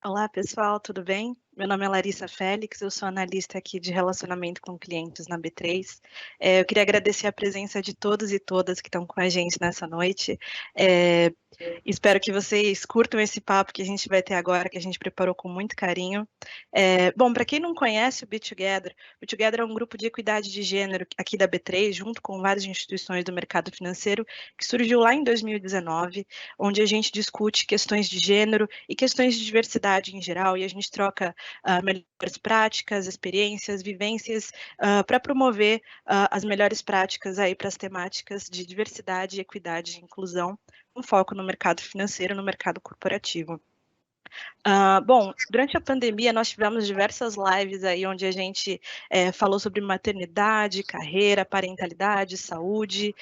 Olá, pessoal, tudo bem? Meu nome é Larissa Félix, eu sou analista aqui de relacionamento com clientes na B3. Eu queria agradecer a presença de todos e todas que estão com a gente nessa noite. Espero que vocês curtam esse papo que a gente vai ter agora, que a gente preparou com muito carinho. Bom, para quem não conhece o Be Together, o Be Together é um grupo de equidade de gênero aqui da B3, junto com várias instituições do mercado financeiro, que surgiu lá em 2019, onde a gente discute questões de gênero e questões de diversidade em geral, e a gente troca melhores práticas, experiências, vivências, para promover as melhores práticas aí para as temáticas de diversidade, equidade e inclusão, com foco no mercado financeiro, no mercado corporativo. Bom, durante a pandemia nós tivemos diversas lives aí onde a gente falou sobre maternidade, carreira, parentalidade, saúde.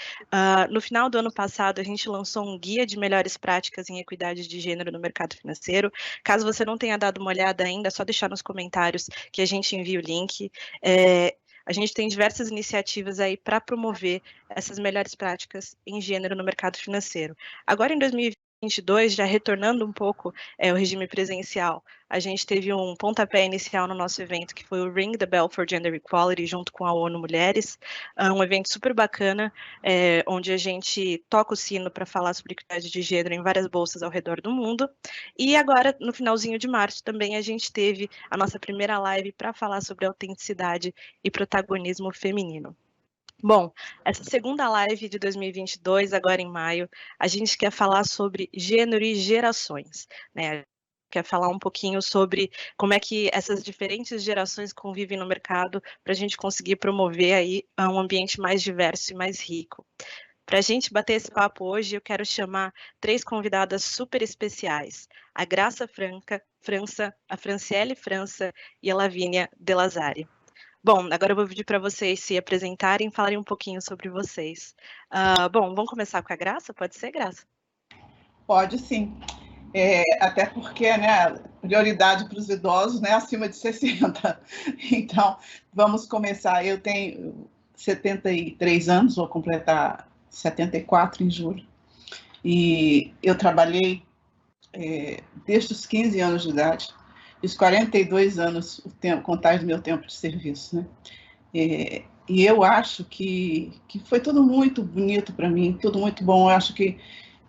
No final do ano passado a gente lançou um guia de melhores práticas em equidade de gênero no mercado financeiro. Caso você não tenha dado uma olhada ainda, é só deixar nos comentários que a gente envia o link. A gente tem diversas iniciativas aí para promover essas melhores práticas em gênero no mercado financeiro. Agora, em 2022, já retornando um pouco o regime presencial, a gente teve um pontapé inicial no nosso evento, que foi o Ring the Bell for Gender Equality, junto com a ONU Mulheres, um evento super bacana, onde a gente toca o sino para falar sobre equidade de gênero em várias bolsas ao redor do mundo. E agora, no finalzinho de março, também a gente teve a nossa primeira live para falar sobre autenticidade e protagonismo feminino. Bom, essa segunda live de 2022, agora em maio, a gente quer falar sobre gênero e gerações, né? Quer falar um pouquinho sobre como é que essas diferentes gerações convivem no mercado para a gente conseguir promover aí um ambiente mais diverso e mais rico. Para a gente bater esse papo hoje, eu quero chamar três convidadas super especiais: a Graça França, a Franciele França e a Lavínia De Lazari. Bom, agora eu vou pedir para vocês se apresentarem e falarem um pouquinho sobre vocês. Bom, vamos começar com a Graça? Pode ser, Graça? Pode sim. Até porque, né, prioridade para os idosos, né, acima de 60. Então, vamos começar. Eu tenho 73 anos, vou completar 74 em julho. E eu trabalhei desde os 15 anos de idade, os 42 anos, o tempo, contagem do meu tempo de serviço, né? E eu acho que foi tudo muito bonito para mim, tudo muito bom. Eu acho que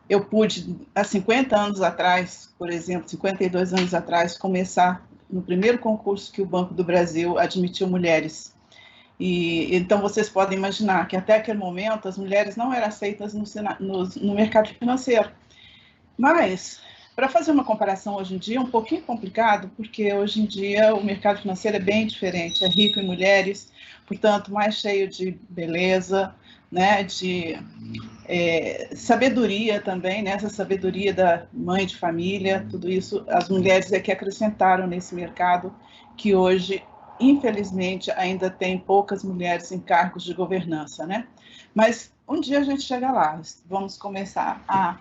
eu pude, há 50 anos atrás, por exemplo, 52 anos atrás, começar no primeiro concurso que o Banco do Brasil admitiu mulheres. E então vocês podem imaginar que até aquele momento as mulheres não eram aceitas no mercado financeiro. Mas, para fazer uma comparação hoje em dia, é um pouquinho complicado, porque hoje em dia o mercado financeiro é bem diferente, é rico em mulheres, portanto, mais cheio de beleza, né, de sabedoria também, né, essa sabedoria da mãe de família, tudo isso, as mulheres é que acrescentaram nesse mercado, que hoje, infelizmente, ainda tem poucas mulheres em cargos de governança, né? Mas um dia a gente chega lá, vamos começar a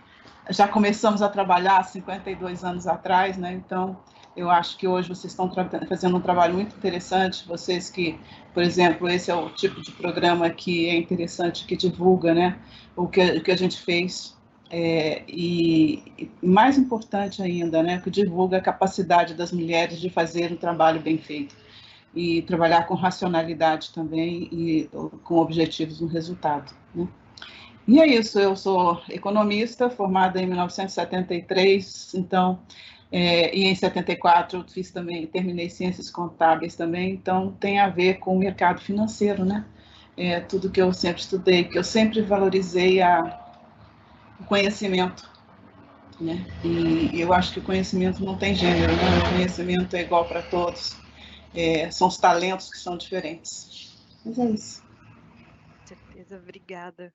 já começamos a trabalhar há 52 anos atrás, né? Então, eu acho que hoje vocês estão fazendo um trabalho muito interessante. Vocês que, por exemplo, esse é o tipo de programa que é interessante, que divulga, né, o que a gente fez. E mais importante ainda, né, que divulga a capacidade das mulheres de fazer um trabalho bem feito e trabalhar com racionalidade também e com objetivos no resultado, né? E é isso, eu sou economista, formada em 1973, então, e em 74 fiz também, terminei ciências contábeis também, então tem a ver com o mercado financeiro, né? Tudo que eu sempre estudei, que eu sempre valorizei o conhecimento, né? E eu acho que o conhecimento não tem gênero, né? O conhecimento é igual para todos, são os talentos que são diferentes. Mas é isso. Com certeza, obrigada.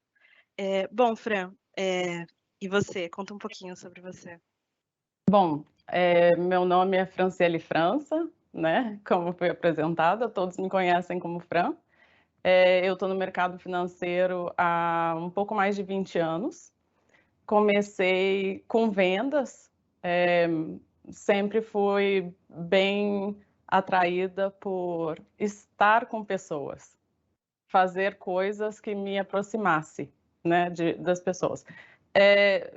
Bom, Fran, e você? Conta um pouquinho sobre você. Bom, meu nome é Franciele França, né? Como foi apresentada, todos me conhecem como Fran. Eu estou no mercado financeiro há um pouco mais de 20 anos. Comecei com vendas, sempre fui bem atraída por estar com pessoas, fazer coisas que me aproximasse, né, das pessoas.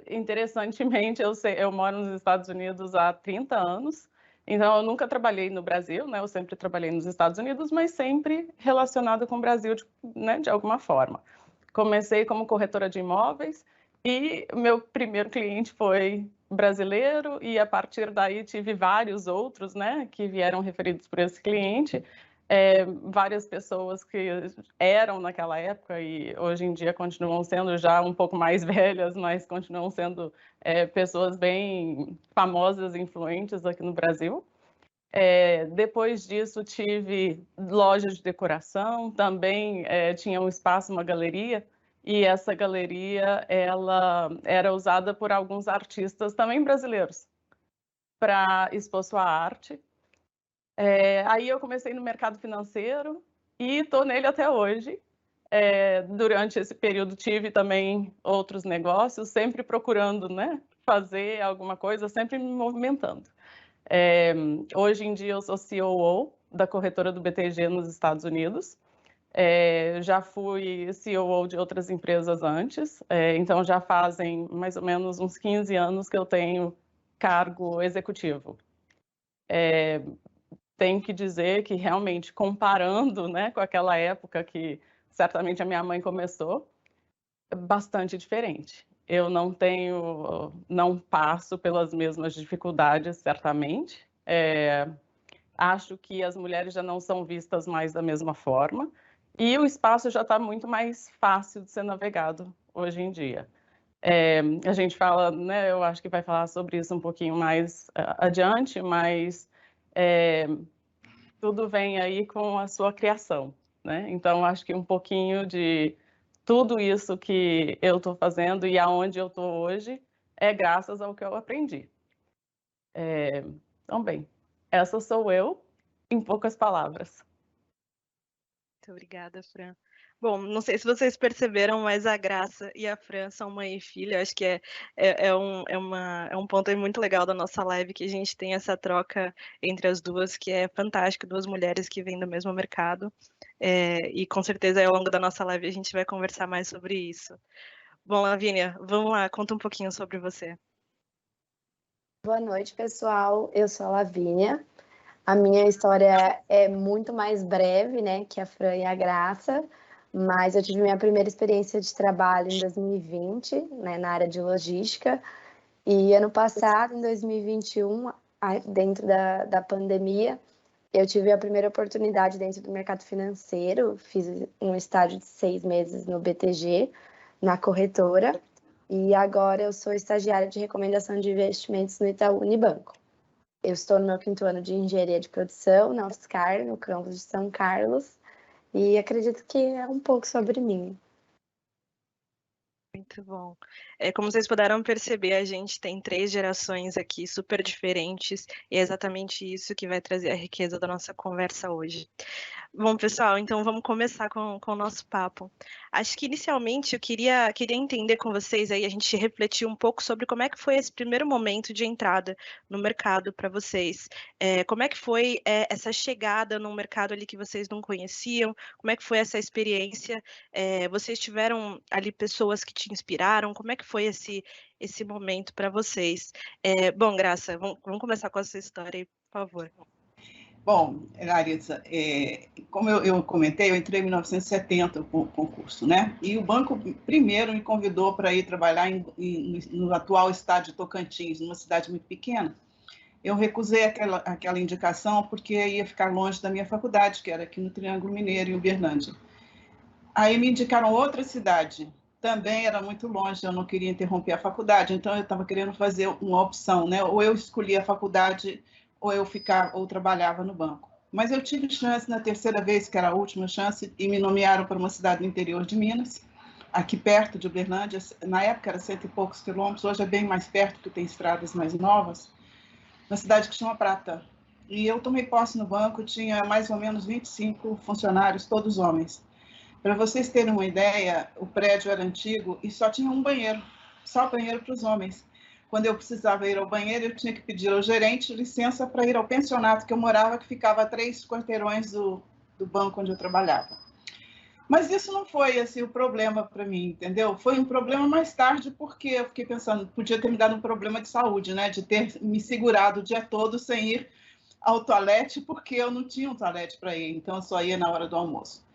Interessantemente, eu moro nos Estados Unidos há 30 anos Então, eu nunca trabalhei no Brasil, né? Eu sempre trabalhei nos Estados Unidos, mas sempre relacionado com o Brasil, né, de alguma forma. Comecei como corretora de imóveis e meu primeiro cliente foi brasileiro e a partir daí tive vários outros, né, que vieram referidos por esse cliente. Várias pessoas que eram naquela época e hoje em dia continuam sendo já um pouco mais velhas, mas continuam sendo pessoas bem famosas e influentes aqui no Brasil. Depois disso, tive loja de decoração, também tinha um espaço, uma galeria, e essa galeria ela era usada por alguns artistas também brasileiros para expor sua arte. Aí eu comecei no mercado financeiro e estou nele até hoje. Durante esse período tive também outros negócios, sempre procurando, né, fazer alguma coisa, sempre me movimentando. Hoje em dia eu sou COO da corretora do BTG nos Estados Unidos. Já fui COO de outras empresas antes, então já fazem mais ou menos uns 15 anos que eu tenho cargo executivo. Tenho que dizer que realmente comparando, né, com aquela época que certamente a minha mãe começou, é bastante diferente. Eu não passo pelas mesmas dificuldades, certamente. Acho que as mulheres já não são vistas mais da mesma forma e o espaço já está muito mais fácil de ser navegado hoje em dia. A gente fala, né, eu acho que vai falar sobre isso um pouquinho mais adiante, mas tudo vem aí com a sua criação, né? Então, acho que um pouquinho de tudo isso que eu estou fazendo e aonde eu estou hoje é graças ao que eu aprendi. Então, bem, essa sou eu, em poucas palavras. Muito obrigada, Fran. Bom, não sei se vocês perceberam, mas a Graça e a Fran são mãe e filha. Acho que é um ponto muito legal da nossa live, que a gente tem essa troca entre as duas, que é fantástico, duas mulheres que vêm do mesmo mercado. E com certeza ao longo da nossa live a gente vai conversar mais sobre isso. Bom, Lavínia, vamos lá, conta um pouquinho sobre você. Boa noite, pessoal. Eu sou a Lavínia. A minha história é muito mais breve, né, que a Fran e a Graça, mas eu tive minha primeira experiência de trabalho em 2020, né, na área de logística, e ano passado, em 2021, dentro da pandemia, eu tive a primeira oportunidade dentro do mercado financeiro, fiz um estágio de 6 meses no BTG, na corretora, e agora eu sou estagiária de recomendação de investimentos no Itaú Unibanco. Eu estou no meu 5º ano de engenharia de produção, na UFSCar, no campus de São Carlos, e acredito que é um pouco sobre mim. Muito bom. Como vocês puderam perceber, a gente tem 3 gerações aqui super diferentes, e é exatamente isso que vai trazer a riqueza da nossa conversa hoje. Bom, pessoal, então vamos começar com o nosso papo. Acho que inicialmente eu queria entender com vocês aí, a gente refletir um pouco sobre como é que foi esse primeiro momento de entrada no mercado para vocês. Como é que foi essa chegada num mercado ali que vocês não conheciam? Como é que foi essa experiência? Vocês tiveram ali pessoas que te inspiraram? Como é que foi esse momento para vocês? Bom, Graça, vamos começar com essa história aí, por favor. Bom, Larissa, como eu comentei, eu entrei em 1970 com o concurso, né? E o banco primeiro me convidou para ir trabalhar no atual estado de Tocantins, numa cidade muito pequena. Eu recusei aquela indicação porque ia ficar longe da minha faculdade, que era aqui no Triângulo Mineiro, em Uberlândia. Aí me indicaram outra cidade, também era muito longe, eu não queria interromper a faculdade, então eu estava querendo fazer uma opção, né? Ou eu escolhia a faculdade ou trabalhava no banco. Mas eu tive chance na terceira vez, que era a última chance, e me nomearam para uma cidade do interior de Minas, aqui perto de Uberlândia. Na época era 100 e poucos quilômetros, hoje é bem mais perto, porque tem estradas mais novas, uma cidade que chama Prata. E eu tomei posse no banco, tinha mais ou menos 25 funcionários, todos homens. Para vocês terem uma ideia, o prédio era antigo e só tinha um banheiro, só banheiro para os homens. Quando eu precisava ir ao banheiro, eu tinha que pedir ao gerente licença para ir ao pensionato que eu morava, que ficava a 3 quarteirões do banco onde eu trabalhava. Mas isso não foi assim, o problema para mim, entendeu? Foi um problema mais tarde, porque eu fiquei pensando, podia ter me dado um problema de saúde, né? De ter me segurado o dia todo sem ir ao toalete, porque eu não tinha um toalete para ir, então eu só ia na hora do almoço.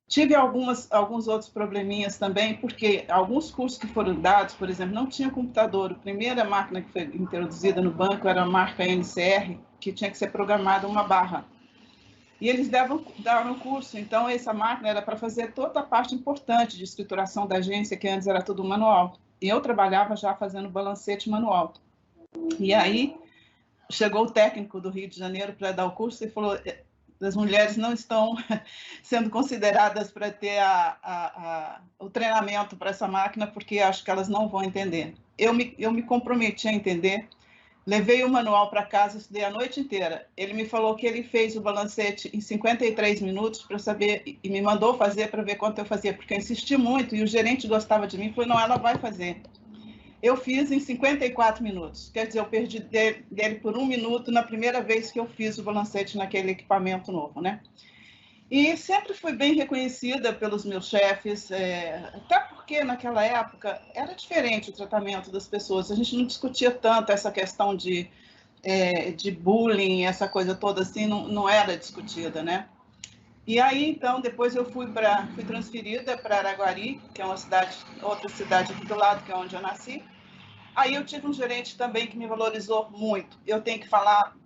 Tive alguns outros probleminhas também, porque alguns cursos que foram dados, por exemplo, não tinha computador. A primeira máquina que foi introduzida no banco era a marca NCR, que tinha que ser programada uma barra. E eles davam curso, então essa máquina era para fazer toda a parte importante de escrituração da agência, que antes era tudo manual. E eu trabalhava já fazendo balancete manual. E aí chegou o técnico do Rio de Janeiro para dar o curso e falou: as mulheres não estão sendo consideradas para ter o treinamento para essa máquina, porque acho que elas não vão entender. Eu me comprometi a entender. Levei o manual para casa, estudei a noite inteira. Ele me falou que ele fez o balancete em 53 minutos para saber, e me mandou fazer para ver quanto eu fazia, porque eu insisti muito e o gerente gostava de mim, falou: não, ela vai fazer. Eu fiz em 54 minutos, quer dizer, eu perdi dele por 1 minuto na primeira vez que eu fiz o balancete naquele equipamento novo, né? E sempre fui bem reconhecida pelos meus chefes, até porque naquela época era diferente o tratamento das pessoas. A gente não discutia tanto essa questão de bullying, essa coisa toda assim, não era discutida, né? E aí, então, depois eu fui transferida para Araguari, que é outra cidade aqui do lado, que é onde eu nasci. Aí eu tive um gerente também que me valorizou muito. Eu tenho que falar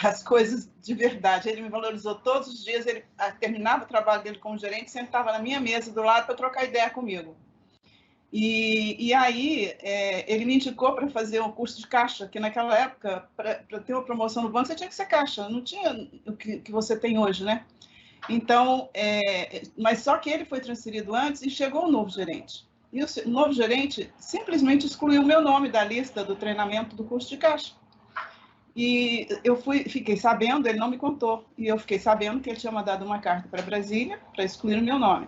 as coisas de verdade. Ele me valorizou todos os dias. Ele terminava o trabalho dele como gerente, sentava na minha mesa do lado para trocar ideia comigo. E aí ele me indicou para fazer um curso de caixa, que naquela época, para ter uma promoção no banco, você tinha que ser caixa. Não tinha o que você tem hoje, né? Então, mas só que ele foi transferido antes e chegou um novo gerente. E o novo gerente simplesmente excluiu o meu nome da lista do treinamento do curso de caixa. E eu fiquei sabendo, ele não me contou, e eu fiquei sabendo que ele tinha mandado uma carta para Brasília para excluir o meu nome.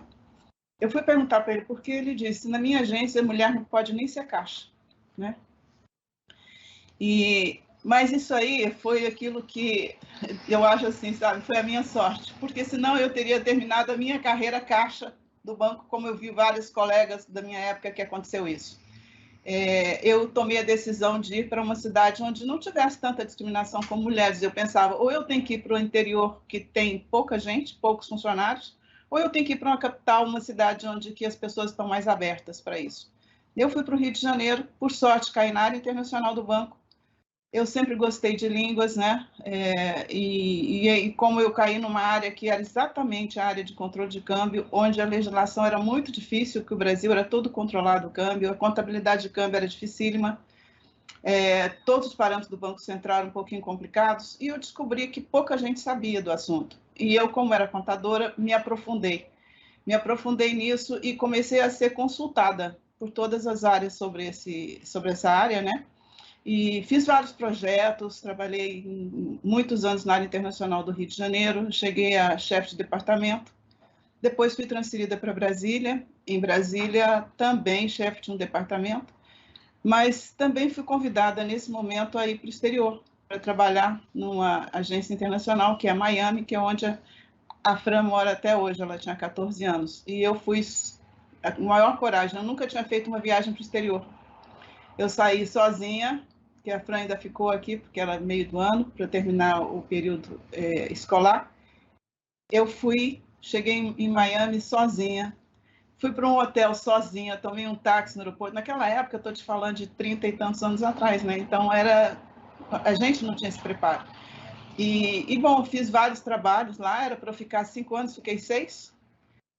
Eu fui perguntar para ele por que. Ele disse: na minha agência, a mulher não pode nem ser caixa, né? Mas isso aí foi aquilo que eu acho assim, sabe, foi a minha sorte, porque senão eu teria terminado a minha carreira caixa do banco, como eu vi vários colegas da minha época que aconteceu isso. Eu tomei a decisão de ir para uma cidade onde não tivesse tanta discriminação como mulheres. Eu pensava, ou eu tenho que ir para o interior, que tem pouca gente, poucos funcionários, ou eu tenho que ir para uma capital, uma cidade onde que as pessoas estão mais abertas para isso. Eu fui para o Rio de Janeiro, por sorte, caí na área internacional do banco. Eu sempre gostei de línguas, né? E como eu caí numa área que era exatamente a área de controle de câmbio, onde a legislação era muito difícil, que o Brasil era todo controlado o câmbio, a contabilidade de câmbio era dificílima, todos os parâmetros do Banco Central eram um pouquinho complicados, e eu descobri que pouca gente sabia do assunto. E eu, como era contadora, me aprofundei nisso e comecei a ser consultada por todas as áreas sobre essa área, né? E fiz vários projetos, trabalhei muitos anos na área internacional do Rio de Janeiro, cheguei a chefe de departamento, depois fui transferida para Brasília, em Brasília também chefe de um departamento, mas também fui convidada nesse momento a ir para o exterior, para trabalhar numa agência internacional, que é Miami, que é onde a Fran mora até hoje, ela tinha 14 anos, e eu fui a maior coragem, eu nunca tinha feito uma viagem para o exterior. Eu saí sozinha, que a Fran ainda ficou aqui, porque era meio do ano, para terminar o período escolar. Eu cheguei em Miami sozinha, fui para um hotel sozinha, tomei um táxi no aeroporto. Naquela época, eu estou te falando de 30 e tantos anos atrás, né? Então, a gente não tinha esse preparo. Bom, fiz vários trabalhos lá, era para eu ficar 5 anos, fiquei 6.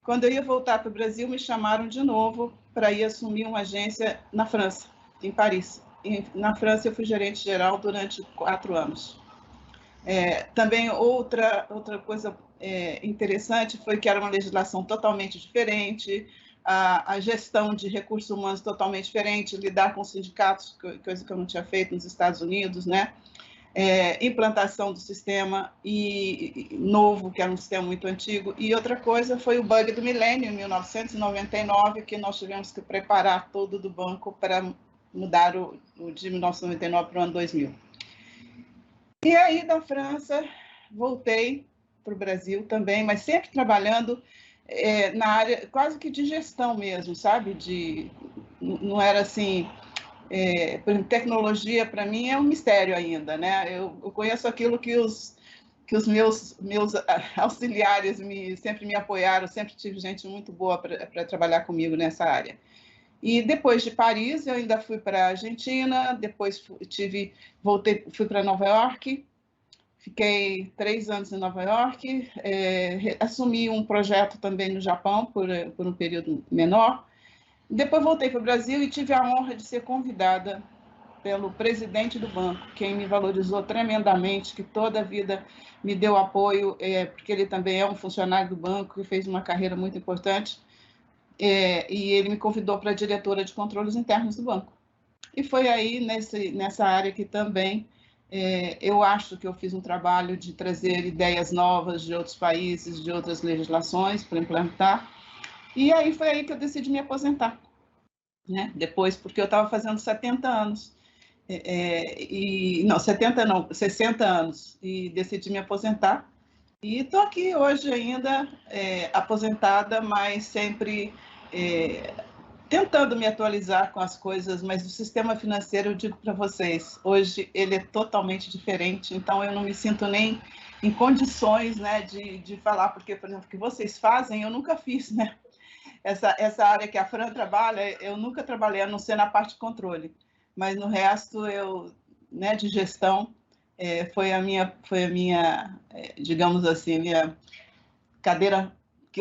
Quando eu ia voltar para o Brasil, me chamaram de novo para ir assumir uma agência na França, em Paris. Na França, eu fui gerente geral durante 4 anos. Também outra coisa interessante foi que era uma legislação totalmente diferente, a gestão de recursos humanos totalmente diferente, lidar com sindicatos, coisa que eu não tinha feito nos Estados Unidos, né? Implantação do sistema novo, que era um sistema muito antigo. E outra coisa foi o bug do milênio, em 1999, que nós tivemos que preparar todo do banco para mudar o de 1999 para o ano 2000. E aí, da França, voltei para o Brasil também, mas sempre trabalhando na área quase que de gestão mesmo, sabe? Não era assim, Por exemplo, tecnologia, para mim, é um mistério ainda, né? Eu conheço aquilo que os meus auxiliares sempre me apoiaram, sempre tive gente muito boa para trabalhar comigo nessa área. E depois de Paris, eu ainda fui para a Argentina, depois fui para Nova York, fiquei 3 anos em Nova York, assumi um projeto também no Japão por um período menor. Depois voltei para o Brasil e tive a honra de ser convidada pelo presidente do banco, quem me valorizou tremendamente, que toda a vida me deu apoio, porque ele também é um funcionário do banco e fez uma carreira muito importante. E ele me convidou para a diretora de controles internos do banco. E foi aí, nessa área que também eu acho que eu fiz um trabalho de trazer ideias novas de outros países, de outras legislações para implantar. E aí foi aí que eu decidi me aposentar, né? Depois, porque eu estava fazendo 70 anos. Não, 70 não, 60 anos. E decidi me aposentar. E estou aqui hoje ainda aposentada, mas sempre tentando me atualizar com as coisas. Mas o sistema financeiro, eu digo para vocês, hoje ele é totalmente diferente, então eu não me sinto nem em condições, né, de falar, porque, por exemplo, o que vocês fazem, eu nunca fiz, né? Essa área que a Fran trabalha, eu nunca trabalhei, a não ser na parte de controle. Mas no resto, né, de gestão, foi a minha, digamos assim, minha cadeira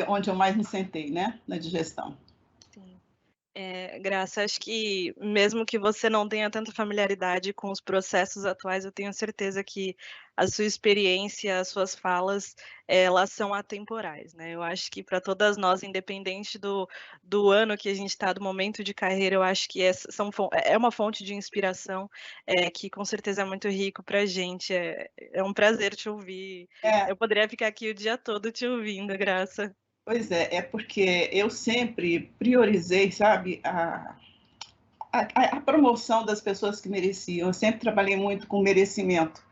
onde eu mais me sentei, né, na de gestão. Sim. Graça, acho que mesmo que você não tenha tanta familiaridade com os processos atuais, eu tenho certeza que a sua experiência, as suas falas, elas são atemporais, né? Eu acho que para todas nós, independente do ano que a gente está, do momento de carreira, eu acho que é uma fonte de inspiração que com certeza é muito rico para a gente. É um prazer te ouvir. Eu poderia ficar aqui o dia todo te ouvindo, Graça. Pois é porque eu sempre priorizei, sabe, a promoção das pessoas que mereciam. Eu sempre trabalhei muito com merecimento.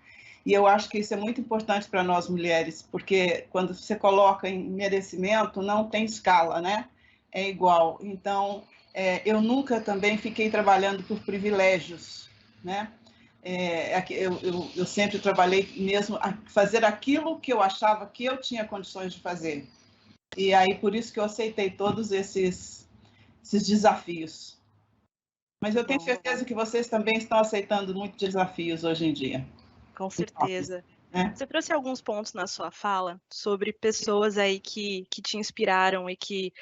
E eu acho que isso é muito importante para nós mulheres, porque quando você coloca em merecimento, não tem escala, né? É igual. Então, eu nunca também fiquei trabalhando por privilégios, né? Eu sempre trabalhei mesmo a fazer aquilo que eu achava que eu tinha condições de fazer. E aí, por isso que eu aceitei todos esses desafios. Mas eu tenho certeza que vocês também estão aceitando muitos desafios hoje em dia. Com certeza. Você trouxe alguns pontos na sua fala sobre pessoas aí que te inspiraram e que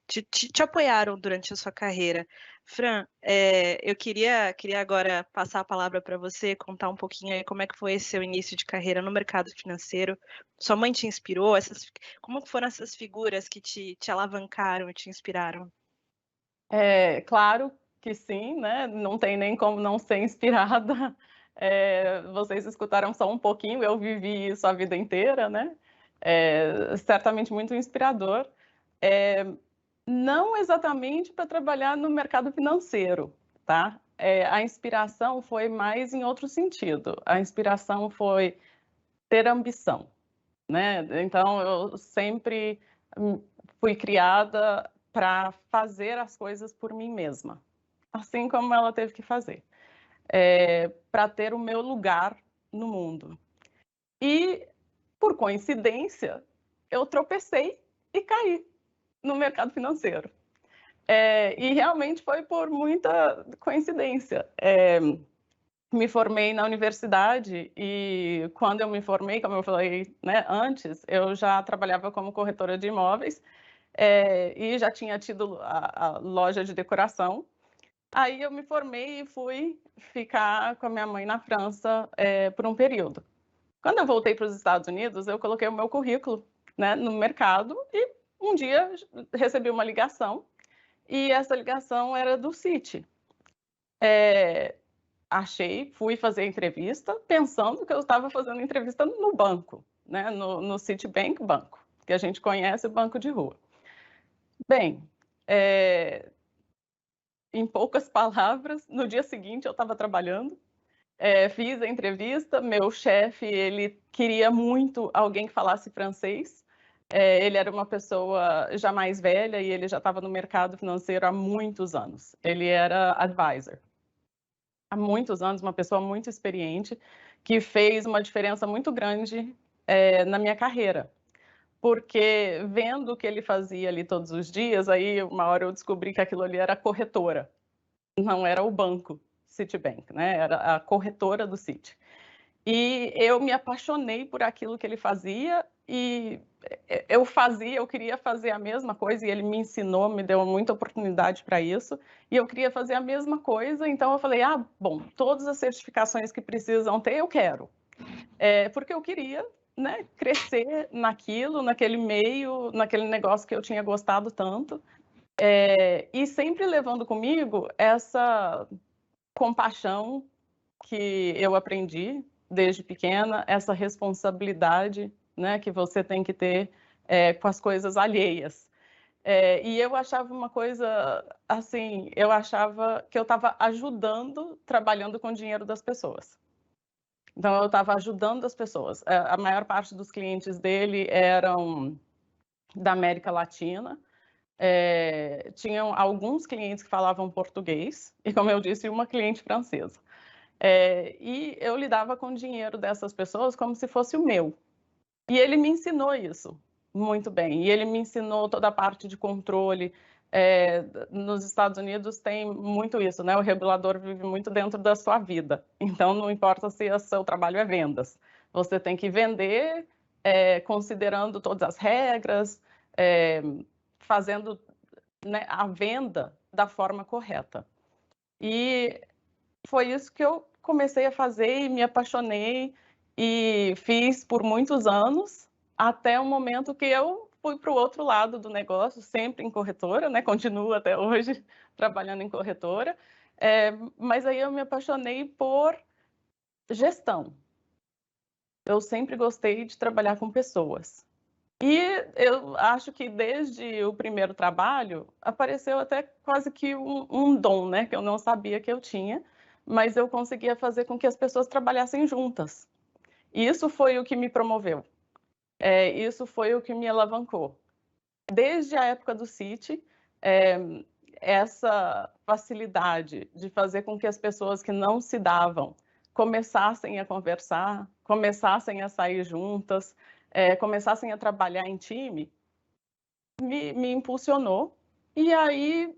te apoiaram durante a sua carreira. Fran, eu queria agora passar a palavra para você, contar um pouquinho aí como é que foi esse seu início de carreira no mercado financeiro. Sua mãe te inspirou? Como foram essas figuras que te alavancaram e te inspiraram? Claro que sim, né? Não tem nem como não ser inspirada. Vocês escutaram só um pouquinho, eu vivi isso a vida inteira, né? Certamente muito inspirador. Não exatamente para trabalhar no mercado financeiro, tá? A inspiração foi mais em outro sentido. A inspiração foi ter ambição, né? Então, eu sempre fui criada para fazer as coisas por mim mesma, assim como ela teve que fazer, para ter o meu lugar no mundo. E, por coincidência, eu tropecei e caí no mercado financeiro. E realmente foi por muita coincidência. Me formei na universidade e quando eu me formei, como eu falei, né, antes, eu já trabalhava como corretora de imóveis e já tinha tido a loja de decoração. Aí eu me formei e fui ficar com a minha mãe na França por um período. Quando eu voltei para os Estados Unidos, eu coloquei o meu currículo, né, no mercado e um dia recebi uma ligação e essa ligação era do Citi. Fui fazer a entrevista pensando que eu estava fazendo entrevista no banco, né, no Citibank Banco, que a gente conhece, o banco de rua. Bem, em poucas palavras, no dia seguinte eu estava trabalhando, fiz a entrevista, meu chefe, ele queria muito alguém que falasse francês, Ele era uma pessoa já mais velha e ele já estava no mercado financeiro há muitos anos. Ele era advisor. Há muitos anos, uma pessoa muito experiente, que fez uma diferença muito grande na minha carreira. Porque vendo o que ele fazia ali todos os dias, aí uma hora eu descobri que aquilo ali era a corretora, não era o banco Citibank, né? Era a corretora do Citi. E eu me apaixonei por aquilo que ele fazia e eu queria fazer a mesma coisa e ele me ensinou, me deu muita oportunidade para isso e eu queria fazer a mesma coisa, então eu falei, bom, todas as certificações que precisam ter, eu quero. Porque eu queria, né, crescer naquilo, naquele meio, naquele negócio que eu tinha gostado tanto, e sempre levando comigo essa compaixão que eu aprendi desde pequena, essa responsabilidade, né, que você tem que ter com as coisas alheias. E eu achava uma coisa, assim, eu achava que eu estava ajudando, trabalhando com o dinheiro das pessoas. Então, eu estava ajudando as pessoas. A maior parte dos clientes dele eram da América Latina. Tinham alguns clientes que falavam português, e como eu disse, uma cliente francesa. E eu lidava com o dinheiro dessas pessoas como se fosse o meu. E ele me ensinou isso muito bem. E ele me ensinou toda a parte de controle. Nos Estados Unidos tem muito isso, né? O regulador vive muito dentro da sua vida. Então, não importa se o seu trabalho é vendas. Você tem que vender considerando todas as regras, fazendo, né, a venda da forma correta. E foi isso que eu comecei a fazer e me apaixonei e fiz por muitos anos, até o momento que eu fui para o outro lado do negócio, sempre em corretora, né? Continuo até hoje trabalhando em corretora, mas aí eu me apaixonei por gestão. Eu sempre gostei de trabalhar com pessoas. E eu acho que desde o primeiro trabalho apareceu até quase que um dom, né? Que eu não sabia que eu tinha, mas eu conseguia fazer com que as pessoas trabalhassem juntas. E isso foi o que me promoveu. Isso foi o que me alavancou. Desde a época do Citi, essa facilidade de fazer com que as pessoas que não se davam começassem a conversar, começassem a sair juntas, começassem a trabalhar em time, me impulsionou. E aí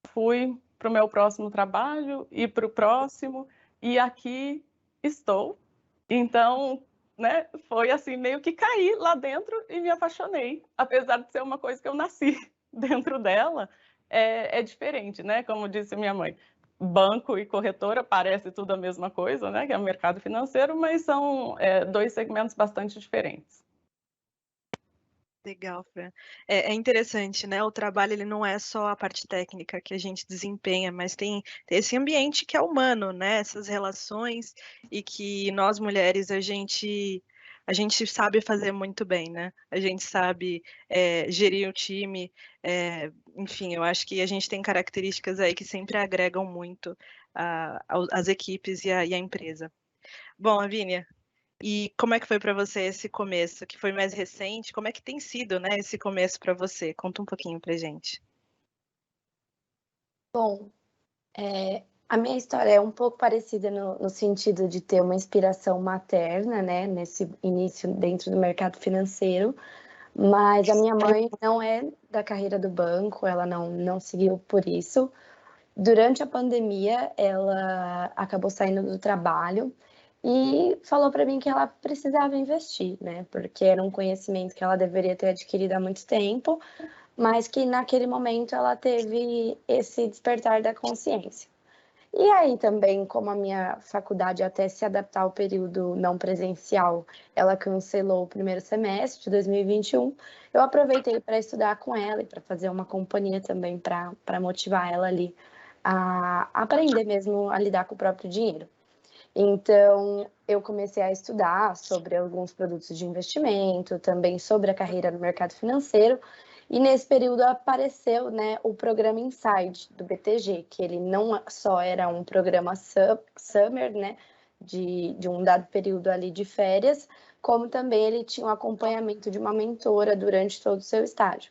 fui para o meu próximo trabalho e para o próximo, e aqui estou. Então, né, foi assim, meio que caí lá dentro e me apaixonei. Apesar de ser uma coisa que eu nasci dentro dela, é diferente, né? Como disse minha mãe, banco e corretora parece tudo a mesma coisa, né? Que é o mercado financeiro, mas são dois segmentos bastante diferentes. Legal, Fran. É interessante, né? O trabalho ele não é só a parte técnica que a gente desempenha, mas tem esse ambiente que é humano, né? Essas relações e que nós mulheres a gente sabe fazer muito bem, né? A gente sabe gerir o time, enfim, eu acho que a gente tem características aí que sempre agregam muito as equipes e a empresa. Bom, Lavínia, e como é que foi para você esse começo, que foi mais recente? Como é que tem sido, né, esse começo para você? Conta um pouquinho para gente. Bom, a minha história é um pouco parecida no sentido de ter uma inspiração materna, né, nesse início dentro do mercado financeiro, mas a minha mãe não é da carreira do banco, ela não seguiu por isso. Durante a pandemia, ela acabou saindo do trabalho e falou para mim que ela precisava investir, né? Porque era um conhecimento que ela deveria ter adquirido há muito tempo, mas que naquele momento ela teve esse despertar da consciência. E aí também, como a minha faculdade até se adaptar ao período não presencial, ela cancelou o primeiro semestre de 2021, eu aproveitei para estudar com ela e para fazer uma companhia também para motivar ela ali a aprender mesmo a lidar com o próprio dinheiro. Então, eu comecei a estudar sobre alguns produtos de investimento, também sobre a carreira no mercado financeiro, e nesse período apareceu, né, o programa Inside do BTG, que ele não só era um programa Summer, né, de um dado período ali de férias, como também ele tinha um acompanhamento de uma mentora durante todo o seu estágio.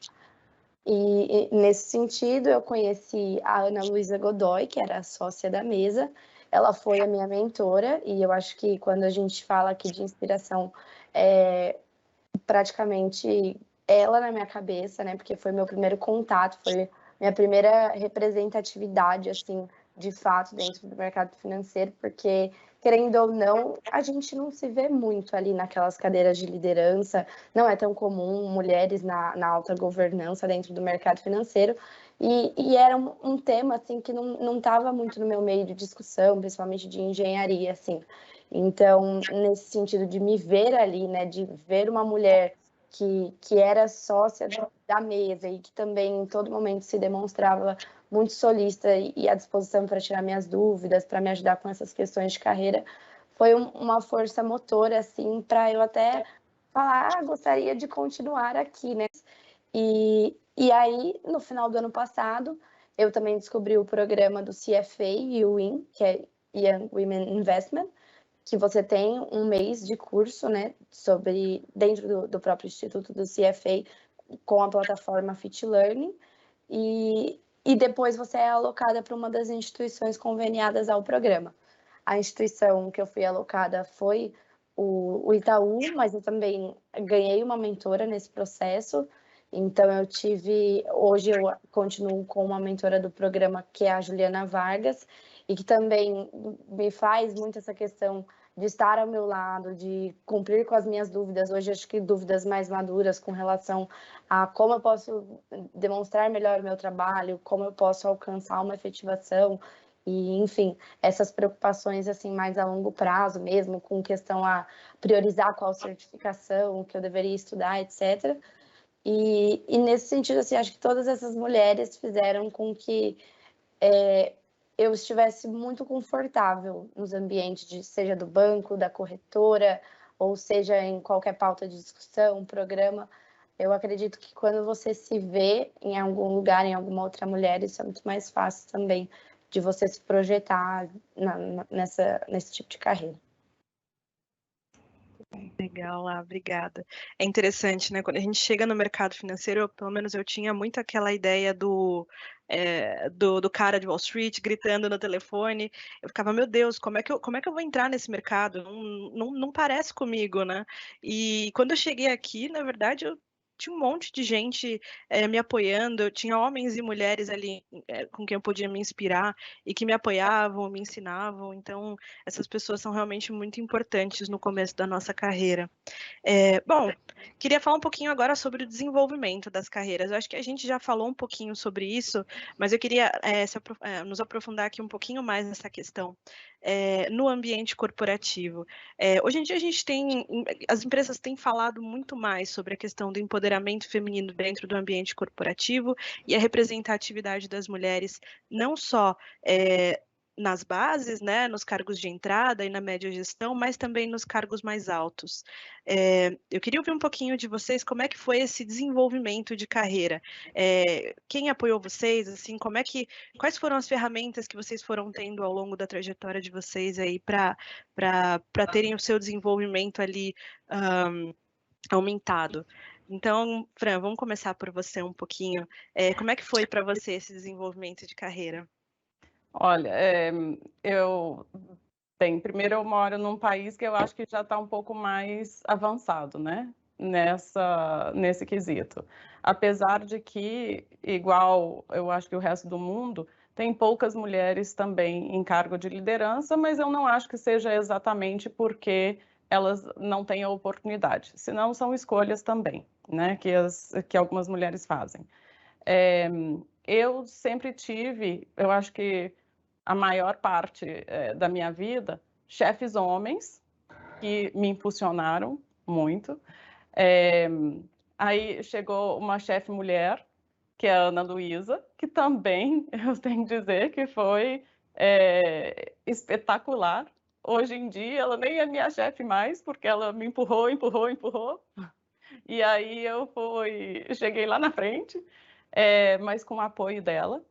E nesse sentido, eu conheci a Ana Luísa Godoy, que era a sócia da mesa. Ela foi a minha mentora, e eu acho que quando a gente fala aqui de inspiração, praticamente ela na minha cabeça, né? Porque foi meu primeiro contato, foi minha primeira representatividade, assim, de fato, dentro do mercado financeiro, porque, querendo ou não, a gente não se vê muito ali naquelas cadeiras de liderança, não é tão comum mulheres na alta governança dentro do mercado financeiro, e era um tema, assim, que não estava muito no meu meio de discussão, principalmente de engenharia, assim. Então, nesse sentido de me ver ali, né, de ver uma mulher que era sócia da mesa e que também em todo momento se demonstrava muito solícita e à disposição para tirar minhas dúvidas, para me ajudar com essas questões de carreira, foi uma força motora, assim, para eu até falar, gostaria de continuar aqui, né? E aí, no final do ano passado, eu também descobri o programa do CFA e o WIN, que é Young Women Investment, que você tem um mês de curso, né, dentro do próprio instituto do CFA, com a plataforma Fit Learning, e depois você é alocada para uma das instituições conveniadas ao programa. A instituição que eu fui alocada foi o Itaú, mas eu também ganhei uma mentora nesse processo. Então, hoje eu continuo com uma mentora do programa, que é a Juliana Vargas, e que também me faz muito essa questão de estar ao meu lado, de cumprir com as minhas dúvidas. Hoje, acho que dúvidas mais maduras com relação a como eu posso demonstrar melhor o meu trabalho, como eu posso alcançar uma efetivação, e, enfim, essas preocupações assim mais a longo prazo mesmo, com questão a priorizar qual certificação que eu deveria estudar, etc. E nesse sentido, assim, acho que todas essas mulheres fizeram com que eu estivesse muito confortável nos ambientes, seja do banco, da corretora, ou seja em qualquer pauta de discussão, programa. Eu acredito que quando você se vê em algum lugar, em alguma outra mulher, isso é muito mais fácil também de você se projetar nesse tipo de carreira. Legal, obrigada. É interessante, né? Quando a gente chega no mercado financeiro, pelo menos eu tinha muito aquela ideia do cara de Wall Street gritando no telefone. Eu ficava, meu Deus, como é que eu vou entrar nesse mercado? Não parece comigo, né? E quando eu cheguei aqui, na verdade, eu tinha um monte de gente me apoiando, eu tinha homens e mulheres ali com quem eu podia me inspirar e que me apoiavam, me ensinavam. Então, essas pessoas são realmente muito importantes no começo da nossa carreira. Bom, queria falar um pouquinho agora sobre o desenvolvimento das carreiras. Eu acho que a gente já falou um pouquinho sobre isso, mas eu queria nos aprofundar aqui um pouquinho mais nessa questão no ambiente corporativo. Hoje em dia as empresas têm falado muito mais sobre a questão do empoderamento feminino dentro do ambiente corporativo e a representatividade das mulheres, não só nas bases, né, nos cargos de entrada e na média gestão, mas também nos cargos mais altos. Eu queria ouvir um pouquinho de vocês, como é que foi esse desenvolvimento de carreira? Quem apoiou vocês, assim, quais foram as ferramentas que vocês foram tendo ao longo da trajetória de vocês aí para terem o seu desenvolvimento ali aumentado? Então, Fran, vamos começar por você um pouquinho. Como é que foi para você esse desenvolvimento de carreira? Olha, primeiro eu moro num país que eu acho que já está um pouco mais avançado, né? Nesse quesito. Apesar de que, igual eu acho que o resto do mundo, tem poucas mulheres também em cargo de liderança, mas eu não acho que seja exatamente porque elas não têm a oportunidade, senão são escolhas também, né? Que algumas mulheres fazem. Eu sempre tive, eu acho que a maior parte da minha vida, chefes homens que me impulsionaram muito. Aí chegou uma chefe mulher, que é a Ana Luísa, que também, eu tenho que dizer que foi espetacular. Hoje em dia, ela nem é minha chefe mais, porque ela me empurrou. E aí cheguei lá na frente, mas com o apoio dela.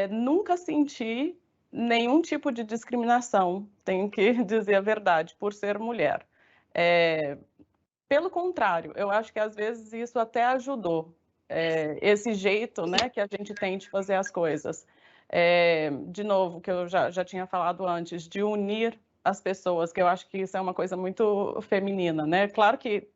Nunca senti nenhum tipo de discriminação, tenho que dizer a verdade, por ser mulher. Pelo contrário, eu acho que às vezes isso até ajudou, esse jeito, né, que a gente tem de fazer as coisas. De novo, que eu já tinha falado antes, de unir as pessoas, que eu acho que isso é uma coisa muito feminina, né? Claro que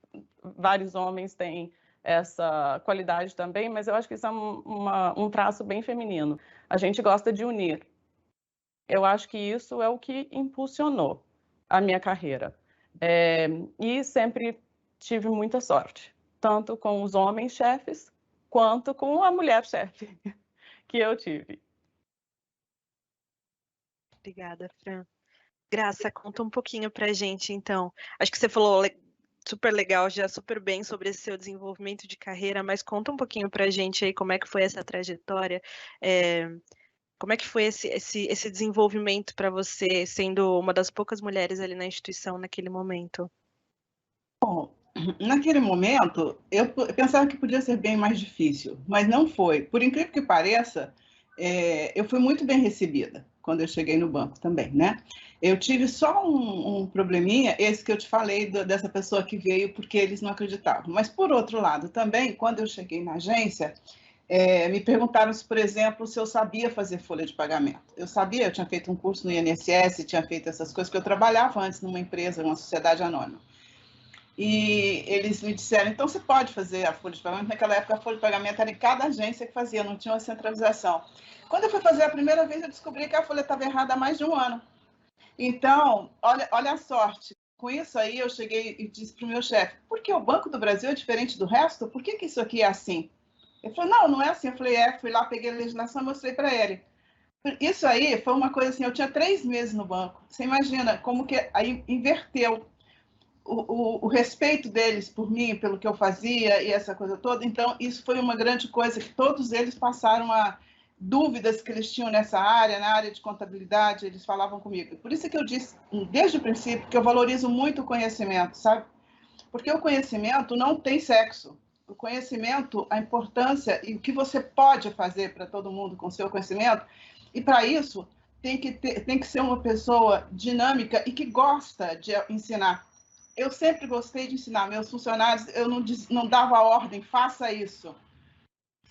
vários homens têm essa qualidade também, mas eu acho que isso é um traço bem feminino. A gente gosta de unir. Eu acho que isso é o que impulsionou a minha carreira. E sempre tive muita sorte, tanto com os homens chefes, quanto com a mulher chefe que eu tive. Obrigada, Fran. Graça, conta um pouquinho pra gente, então. Acho que você falou super legal, já super bem sobre esse seu desenvolvimento de carreira, mas conta um pouquinho pra gente aí como é que foi essa trajetória, como é que foi esse desenvolvimento para você, sendo uma das poucas mulheres ali na instituição naquele momento? Bom, naquele momento, eu pensava que podia ser bem mais difícil, mas não foi. Por incrível que pareça, eu fui muito bem recebida quando eu cheguei no banco também, né? Eu tive só um probleminha, esse que eu te falei, dessa pessoa que veio porque eles não acreditavam. Mas, por outro lado, também, quando eu cheguei na agência, me perguntaram se, por exemplo, se eu sabia fazer folha de pagamento. Eu sabia, eu tinha feito um curso no INSS, tinha feito essas coisas, porque eu trabalhava antes numa empresa, numa sociedade anônima. E eles me disseram, então você pode fazer a folha de pagamento. Naquela época, a folha de pagamento era em cada agência que fazia, não tinha uma centralização. Quando eu fui fazer a primeira vez, eu descobri que a folha estava errada há mais de um ano. Então, olha a sorte. Com isso aí, eu cheguei e disse para o meu chefe, por que o Banco do Brasil é diferente do resto? Por que isso aqui é assim? Ele falou, não é assim. Eu falei, fui lá, peguei a legislação e mostrei para ele. Isso aí foi uma coisa assim, eu tinha 3 meses no banco. Você imagina como que aí inverteu o respeito deles por mim, pelo que eu fazia e essa coisa toda. Então, isso foi uma grande coisa que todos eles passaram a dúvidas que eles tinham nessa área, na área de contabilidade, eles falavam comigo. Por isso que eu disse, desde o princípio, que eu valorizo muito o conhecimento, sabe? Porque o conhecimento não tem sexo. O conhecimento, a importância e o que você pode fazer para todo mundo com o seu conhecimento, e para isso tem que ser uma pessoa dinâmica e que gosta de ensinar. Eu sempre gostei de ensinar meus funcionários, eu não dava ordem, faça isso,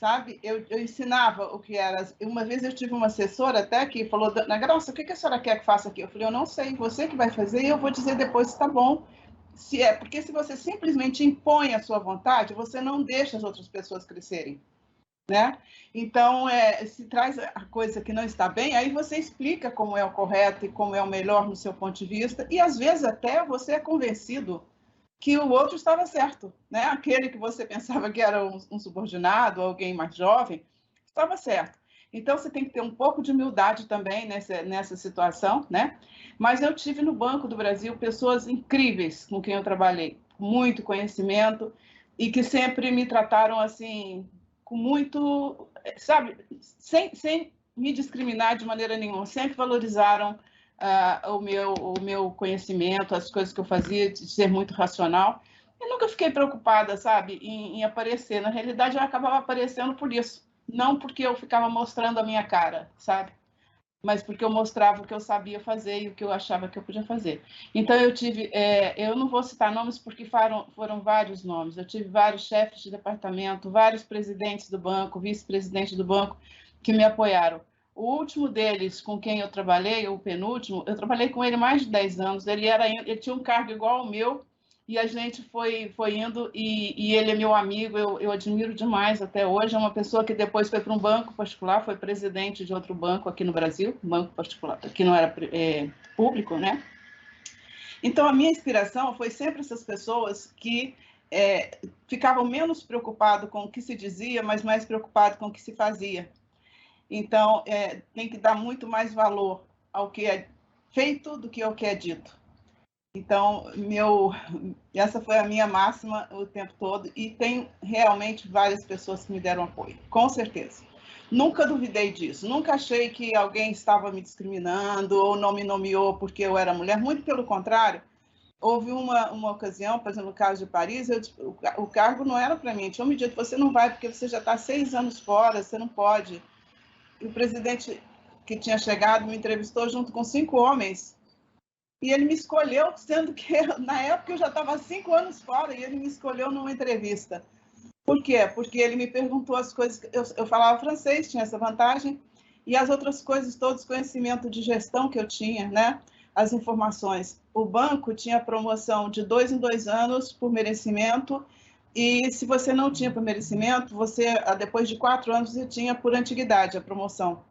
sabe? Eu ensinava o que era. Uma vez eu tive uma assessora até que falou, Dona Graça, o que a senhora quer que faça aqui? Eu falei, eu não sei, você que vai fazer e eu vou dizer depois se está bom. Porque se você simplesmente impõe a sua vontade, você não deixa as outras pessoas crescerem. Né? Então, se traz a coisa que não está bem, aí você explica como é o correto e como é o melhor no seu ponto de vista, e às vezes até você é convencido que o outro estava certo, né? Aquele que você pensava que era um subordinado, alguém mais jovem, estava certo. Então, você tem que ter um pouco de humildade também nessa situação, né? Mas eu tive no Banco do Brasil pessoas incríveis com quem eu trabalhei, com muito conhecimento, e que sempre me trataram assim, com muito, sabe, sem me discriminar de maneira nenhuma, sempre valorizaram o meu conhecimento, as coisas que eu fazia, de ser muito racional. Eu nunca fiquei preocupada, sabe, em aparecer. Na realidade, eu acabava aparecendo por isso. Não porque eu ficava mostrando a minha cara, sabe? Mas porque eu mostrava o que eu sabia fazer e o que eu achava que eu podia fazer. Então, eu tive... eu não vou citar nomes porque foram vários nomes. Eu tive vários chefes de departamento, vários presidentes do banco, vice-presidente do banco, que me apoiaram. O último deles, com quem eu trabalhei, o penúltimo, eu trabalhei com ele mais de 10 anos. Ele tinha um cargo igual ao meu, e a gente foi indo, e ele é meu amigo, eu admiro demais até hoje. É uma pessoa que depois foi para um banco particular, foi presidente de outro banco aqui no Brasil, um banco particular, que não era público, né? Então, a minha inspiração foi sempre essas pessoas que ficavam menos preocupadas com o que se dizia, mas mais preocupadas com o que se fazia. Então, tem que dar muito mais valor ao que é feito do que ao que é dito. Então, essa foi a minha máxima o tempo todo, e tem realmente várias pessoas que me deram apoio, com certeza. Nunca duvidei disso, nunca achei que alguém estava me discriminando ou não me nomeou porque eu era mulher, muito pelo contrário. Houve uma ocasião, por exemplo, no caso de Paris, o cargo não era para mim, tinha me dito, você não vai porque você já está 6 anos fora, você não pode. E o presidente que tinha chegado me entrevistou junto com 5 homens. E ele me escolheu, sendo que na época eu já estava há 5 anos fora, e ele me escolheu numa entrevista. Por quê? Porque ele me perguntou as coisas. Eu falava francês, tinha essa vantagem, e as outras coisas, todos, conhecimento de gestão que eu tinha, né? As informações. O banco tinha promoção de 2 em 2 anos por merecimento, e se você não tinha por merecimento, você, depois de 4 anos, você tinha por antiguidade a promoção.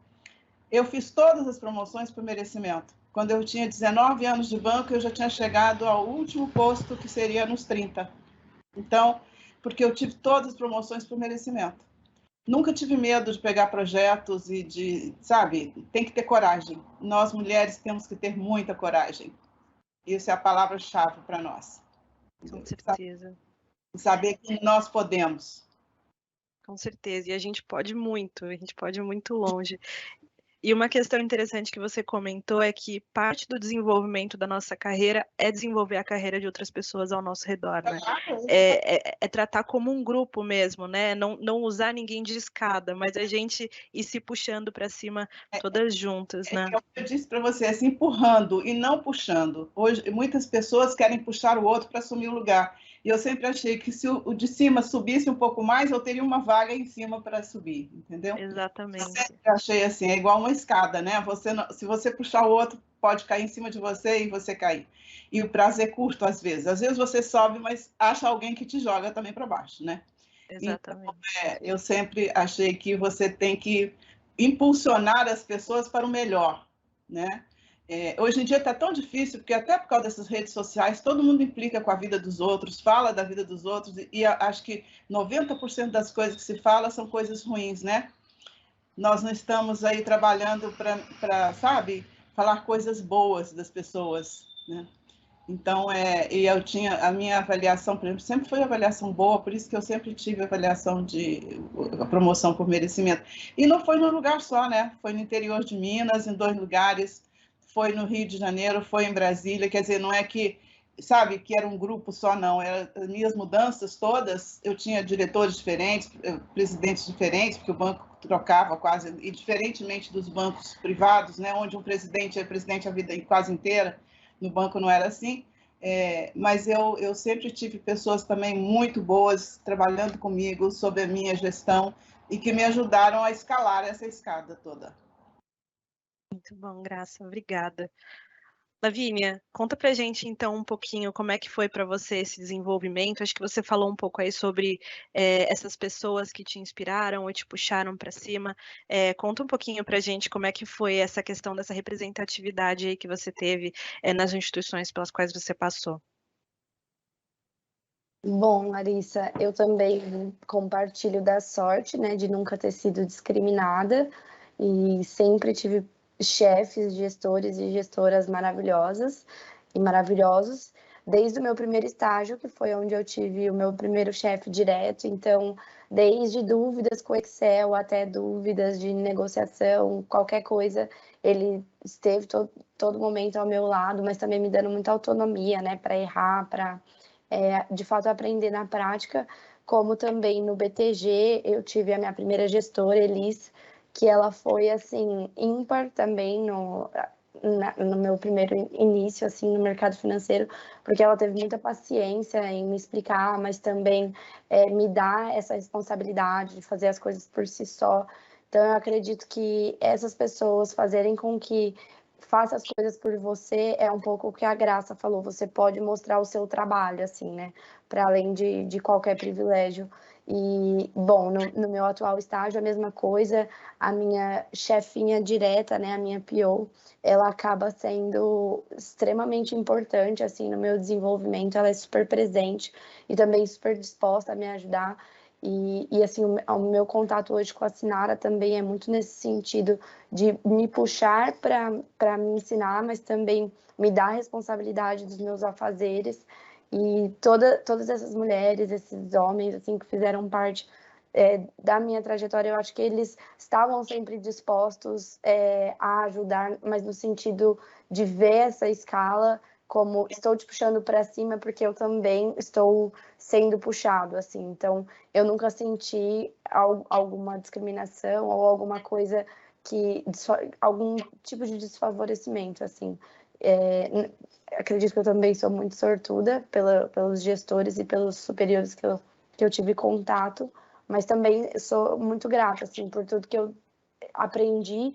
Eu fiz todas as promoções por merecimento. Quando eu tinha 19 anos de banco, eu já tinha chegado ao último posto, que seria nos 30. Então, porque eu tive todas as promoções por merecimento. Nunca tive medo de pegar projetos e de, sabe, tem que ter coragem. Nós, mulheres, temos que ter muita coragem. Isso é a palavra-chave para nós. Com certeza. Saber que nós podemos. Com certeza. E a gente pode muito longe. E uma questão interessante que você comentou é que parte do desenvolvimento da nossa carreira é desenvolver a carreira de outras pessoas ao nosso redor, né? É tratar como um grupo mesmo, né? Não usar ninguém de escada, mas a gente ir se puxando para cima todas juntas, né? Eu disse para você, assim, empurrando e não puxando. Hoje, muitas pessoas querem puxar o outro para assumir o lugar. E eu sempre achei que se o de cima subisse um pouco mais, eu teria uma vaga em cima para subir, entendeu? Exatamente. Eu sempre achei assim, é igual uma escada, né? Se você puxar o outro, pode cair em cima de você e você cair. E o prazo é curto, às vezes. Às vezes você sobe, mas acha alguém que te joga também para baixo, né? Exatamente. Então, eu sempre achei que você tem que impulsionar as pessoas para o melhor, né? Hoje em dia está tão difícil, porque até por causa dessas redes sociais, todo mundo implica com a vida dos outros, fala da vida dos outros, e acho que 90% das coisas que se fala são coisas ruins, né? Nós não estamos aí trabalhando para, sabe, falar coisas boas das pessoas, né? Então, e eu tinha, a minha avaliação, por exemplo, sempre foi avaliação boa, por isso que eu sempre tive avaliação de promoção por merecimento. E não foi num lugar só, né? Foi no interior de Minas, em 2 lugares, foi no Rio de Janeiro, foi em Brasília, quer dizer, não é que, sabe, que era um grupo só, não. As minhas mudanças todas, eu tinha diretores diferentes, presidentes diferentes, porque o banco trocava quase, e diferentemente dos bancos privados, né, onde um presidente é presidente a vida quase inteira, no banco não era assim, mas eu sempre tive pessoas também muito boas trabalhando comigo sob a minha gestão e que me ajudaram a escalar essa escada toda. Muito bom, Graça, obrigada. Lavínia, conta pra gente então um pouquinho como é que foi para você esse desenvolvimento. Acho que você falou um pouco aí sobre essas pessoas que te inspiraram ou te puxaram para cima. Conta um pouquinho pra gente como é que foi essa questão dessa representatividade aí que você teve nas instituições pelas quais você passou. Bom, Larissa, eu também compartilho da sorte, né, de nunca ter sido discriminada e sempre tive chefes, gestores e gestoras maravilhosas e maravilhosos, desde o meu primeiro estágio, que foi onde eu tive o meu primeiro chefe direto. Então, desde dúvidas com Excel até dúvidas de negociação, qualquer coisa, ele esteve todo momento ao meu lado, mas também me dando muita autonomia, né, para errar, para de fato aprender na prática, como também no BTG eu tive a minha primeira gestora, Elis, que ela foi assim ímpar também no meu primeiro início assim no mercado financeiro, porque ela teve muita paciência em me explicar, mas também me dar essa responsabilidade de fazer as coisas por si só. Então eu acredito que essas pessoas fazerem com que faça as coisas por você é um pouco o que a Graça falou, você pode mostrar o seu trabalho, assim, né, para além de qualquer privilégio. E, bom, no meu atual estágio, a mesma coisa, a minha chefinha direta, né, a minha PO, ela acaba sendo extremamente importante, assim, no meu desenvolvimento, ela é super presente e também super disposta a me ajudar. E assim, o meu contato hoje com a Sinara também é muito nesse sentido de me puxar para me ensinar, mas também me dar a responsabilidade dos meus afazeres. E todas essas mulheres, esses homens, assim, que fizeram parte da minha trajetória, eu acho que eles estavam sempre dispostos a ajudar, mas no sentido de ver essa escala como estou te puxando para cima porque eu também estou sendo puxado, assim. Então, eu nunca senti alguma discriminação ou alguma coisa algum tipo de desfavorecimento, assim. Acredito que eu também sou muito sortuda pelos gestores e pelos superiores que eu tive contato, mas também sou muito grata, assim, por tudo que eu aprendi,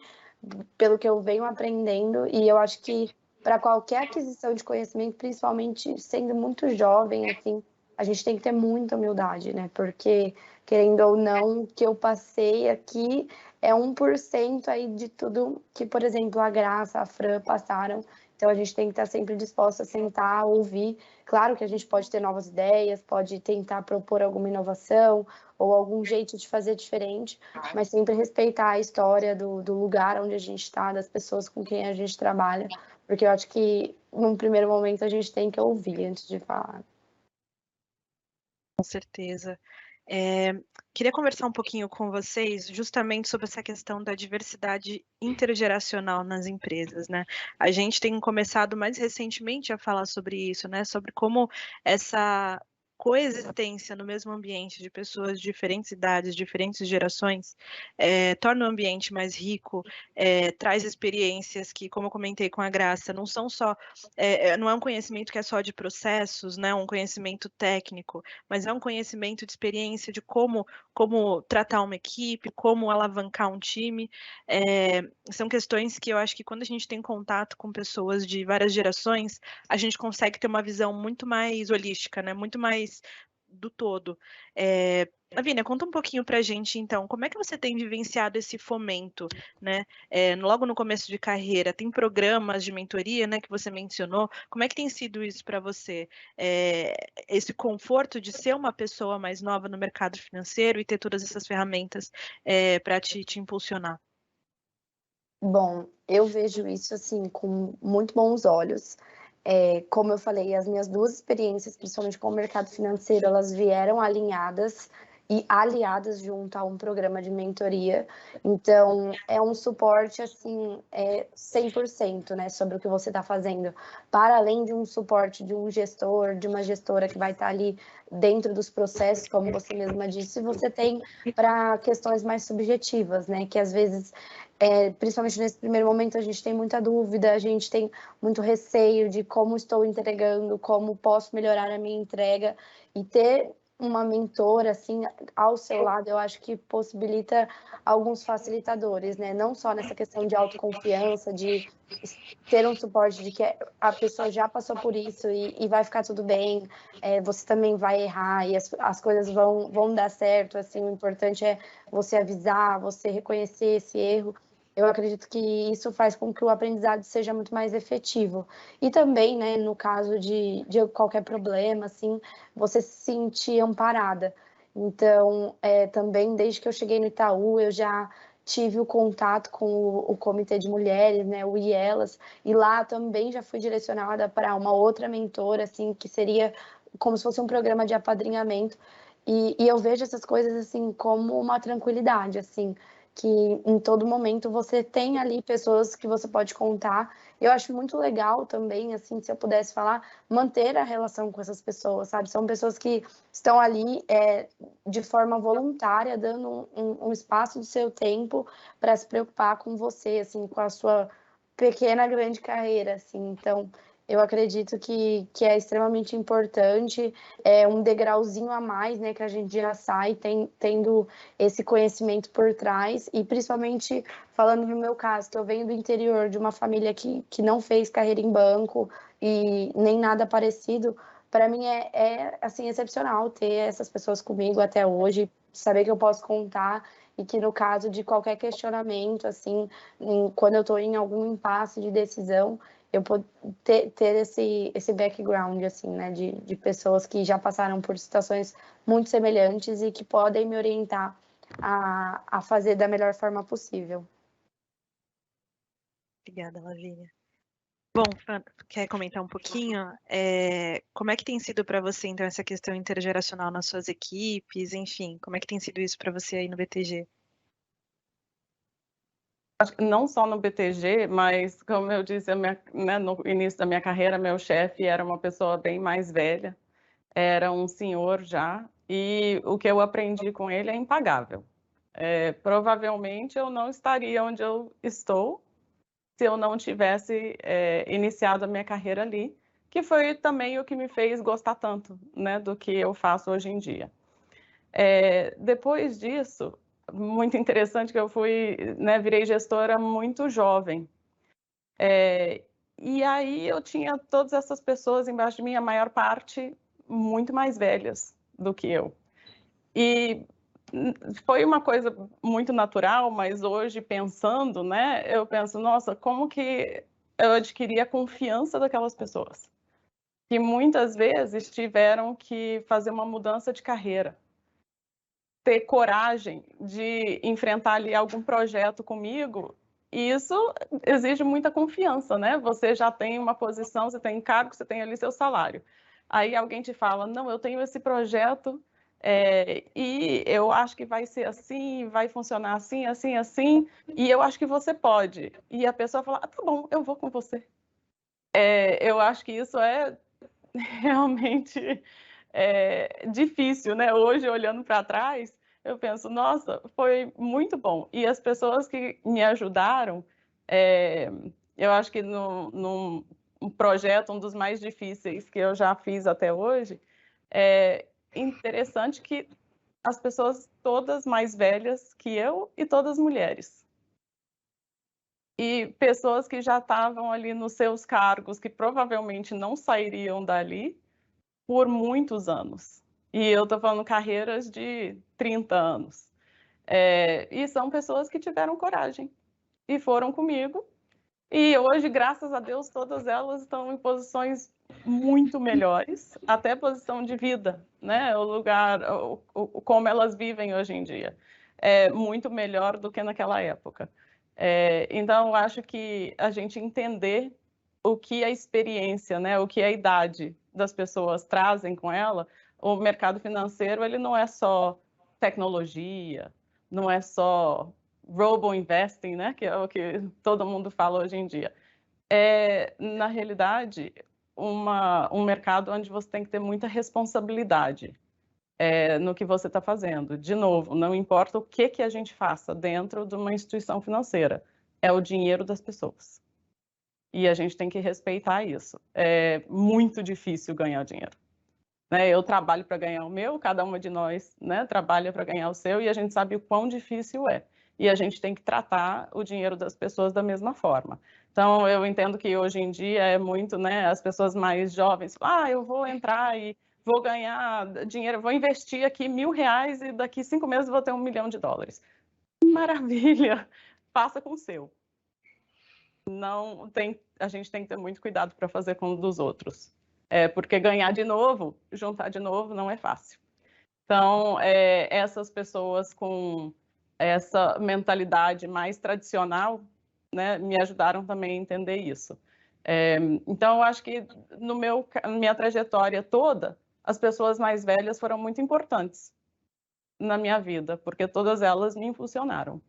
pelo que eu venho aprendendo, e eu acho que para qualquer aquisição de conhecimento, principalmente sendo muito jovem, assim, a gente tem que ter muita humildade, né? Porque, querendo ou não, o que eu passei aqui é 1% aí de tudo que, por exemplo, a Graça, a Fran passaram. Então, a gente tem que estar sempre disposto a sentar, ouvir. Claro que a gente pode ter novas ideias, pode tentar propor alguma inovação ou algum jeito de fazer diferente, mas sempre respeitar a história do lugar onde a gente está, das pessoas com quem a gente trabalha, porque eu acho que, num primeiro momento, a gente tem que ouvir antes de falar. Com certeza. Queria conversar um pouquinho com vocês justamente sobre essa questão da diversidade intergeracional nas empresas, né? A gente tem começado mais recentemente a falar sobre isso, né? Sobre como essa coexistência no mesmo ambiente de pessoas de diferentes idades, diferentes gerações, torna o ambiente mais rico, traz experiências que, como eu comentei com a Graça, não são só, não é um conhecimento que é só de processos, né? Um conhecimento técnico, mas é um conhecimento de experiência de como tratar uma equipe, como alavancar um time. São questões que eu acho que quando a gente tem contato com pessoas de várias gerações, a gente consegue ter uma visão muito mais holística, né? Muito mais do todo. Lavínia, conta um pouquinho pra gente, então, como é que você tem vivenciado esse fomento, né? Logo no começo de carreira, tem programas de mentoria, né, que você mencionou. Como é que tem sido isso para você? Esse conforto de ser uma pessoa mais nova no mercado financeiro e ter todas essas ferramentas para te impulsionar? Bom, eu vejo isso assim com muito bons olhos. Como eu falei, as minhas duas experiências, principalmente com o mercado financeiro, elas vieram alinhadas e aliadas junto a um programa de mentoria. Então, é um suporte, assim, 100%, né, sobre o que você está fazendo. Para além de um suporte de um gestor, de uma gestora que vai estar ali dentro dos processos, como você mesma disse, você tem para questões mais subjetivas, né, que às vezes principalmente nesse primeiro momento, a gente tem muita dúvida, a gente tem muito receio de como estou entregando, como posso melhorar a minha entrega, e ter uma mentora assim ao seu lado, eu acho que possibilita alguns facilitadores, né? Não só nessa questão de autoconfiança, de ter um suporte de que a pessoa já passou por isso e vai ficar tudo bem, você também vai errar e as coisas vão dar certo, assim, o importante é você avisar, você reconhecer esse erro. Eu acredito que isso faz com que o aprendizado seja muito mais efetivo. E também, né, no caso de qualquer problema, assim, você se sentir amparada. Então, também, desde que eu cheguei no Itaú, eu já tive o contato com o Comitê de Mulheres, né, o IELAS, e lá também já fui direcionada para uma outra mentora, assim, que seria como se fosse um programa de apadrinhamento. E eu vejo essas coisas, assim, como uma tranquilidade, assim, que em todo momento você tem ali pessoas que você pode contar. Eu acho muito legal também, assim, se eu pudesse falar, manter a relação com essas pessoas, sabe? São pessoas que estão ali de forma voluntária, dando um espaço do seu tempo para se preocupar com você, assim, com a sua pequena, grande carreira, assim. Então, eu acredito que é extremamente importante, um degrauzinho a mais, né, que a gente já sai tendo esse conhecimento por trás, e principalmente falando no meu caso, que eu venho do interior de uma família que não fez carreira em banco e nem nada parecido. Para mim assim, excepcional ter essas pessoas comigo até hoje, saber que eu posso contar e que no caso de qualquer questionamento, assim, quando eu estou em algum impasse de decisão, eu ter esse background, assim, né, de pessoas que já passaram por situações muito semelhantes e que podem me orientar a fazer da melhor forma possível. Obrigada, Lavínia. Bom, Fran, quer comentar um pouquinho? Como é que tem sido para você, então, essa questão intergeracional nas suas equipes? Enfim, como é que tem sido isso para você aí no BTG? Acho que não só no BTG, mas, como eu disse, né, no início da minha carreira, meu chefe era uma pessoa bem mais velha, era um senhor já, e o que eu aprendi com ele é impagável. Provavelmente eu não estaria onde eu estou se eu não tivesse iniciado a minha carreira ali, que foi também o que me fez gostar tanto, né, do que eu faço hoje em dia. Depois disso, muito interessante que eu fui, né, virei gestora muito jovem. E aí eu tinha todas essas pessoas embaixo de mim, a maior parte muito mais velhas do que eu. E foi uma coisa muito natural, mas hoje pensando, né, eu penso, nossa, como que eu adquiri a confiança daquelas pessoas, que muitas vezes tiveram que fazer uma mudança de carreira, ter coragem de enfrentar ali algum projeto comigo, e isso exige muita confiança, né? Você já tem uma posição, você tem cargo, você tem ali seu salário. Aí alguém te fala, não, eu tenho esse projeto e eu acho que vai ser assim, vai funcionar assim, assim, assim, e eu acho que você pode. E a pessoa fala, tá bom, eu vou com você. Eu acho que isso é realmente difícil, né? Hoje, olhando para trás, eu penso, nossa, foi muito bom. E as pessoas que me ajudaram, eu acho que num projeto, um dos mais difíceis que eu já fiz até hoje, é interessante que as pessoas todas mais velhas que eu e todas mulheres. E pessoas que já estavam ali nos seus cargos, que provavelmente não sairiam dali por muitos anos. E eu estou falando carreiras de 30 anos. E são pessoas que tiveram coragem e foram comigo. E hoje, graças a Deus, todas elas estão em posições muito melhores, até posição de vida, né? O lugar, como elas vivem hoje em dia, é muito melhor do que naquela época. Então, eu acho que a gente entender o que a experiência, né? O que a idade das pessoas trazem com ela, o mercado financeiro ele não é só tecnologia, não é só robo-investing, né? Que é o que todo mundo fala hoje em dia. Na realidade, um mercado onde você tem que ter muita responsabilidade no que você está fazendo. De novo, não importa o que a gente faça dentro de uma instituição financeira, é o dinheiro das pessoas. E a gente tem que respeitar isso. É muito difícil ganhar dinheiro. Eu trabalho para ganhar o meu, cada uma de nós, né, trabalha para ganhar o seu, e a gente sabe o quão difícil é. E a gente tem que tratar o dinheiro das pessoas da mesma forma. Então, eu entendo que hoje em dia é muito, né, as pessoas mais jovens, eu vou entrar e vou ganhar dinheiro, vou investir aqui R$1.000 e daqui 5 meses vou ter $1 milhão. Maravilha! Faça com o seu. A gente tem que ter muito cuidado para fazer com o dos outros. Porque ganhar de novo, juntar de novo, não é fácil. Então, essas pessoas com essa mentalidade mais tradicional, né, me ajudaram também a entender isso. Então, eu acho que na minha trajetória toda, as pessoas mais velhas foram muito importantes na minha vida, porque todas elas me impulsionaram.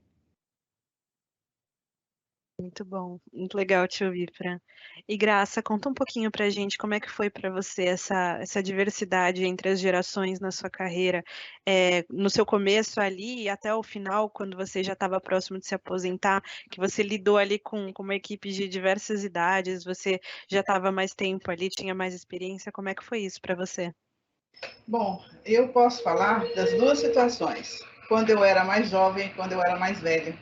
Muito bom, muito legal te ouvir, Fran. E Graça, conta um pouquinho pra gente como é que foi para você essa diversidade entre as gerações na sua carreira, no seu começo ali e até o final, quando você já estava próximo de se aposentar, que você lidou ali com uma equipe de diversas idades, você já estava mais tempo ali, tinha mais experiência, como é que foi isso para você? Bom, eu posso falar das duas situações, quando eu era mais jovem e quando eu era mais velha.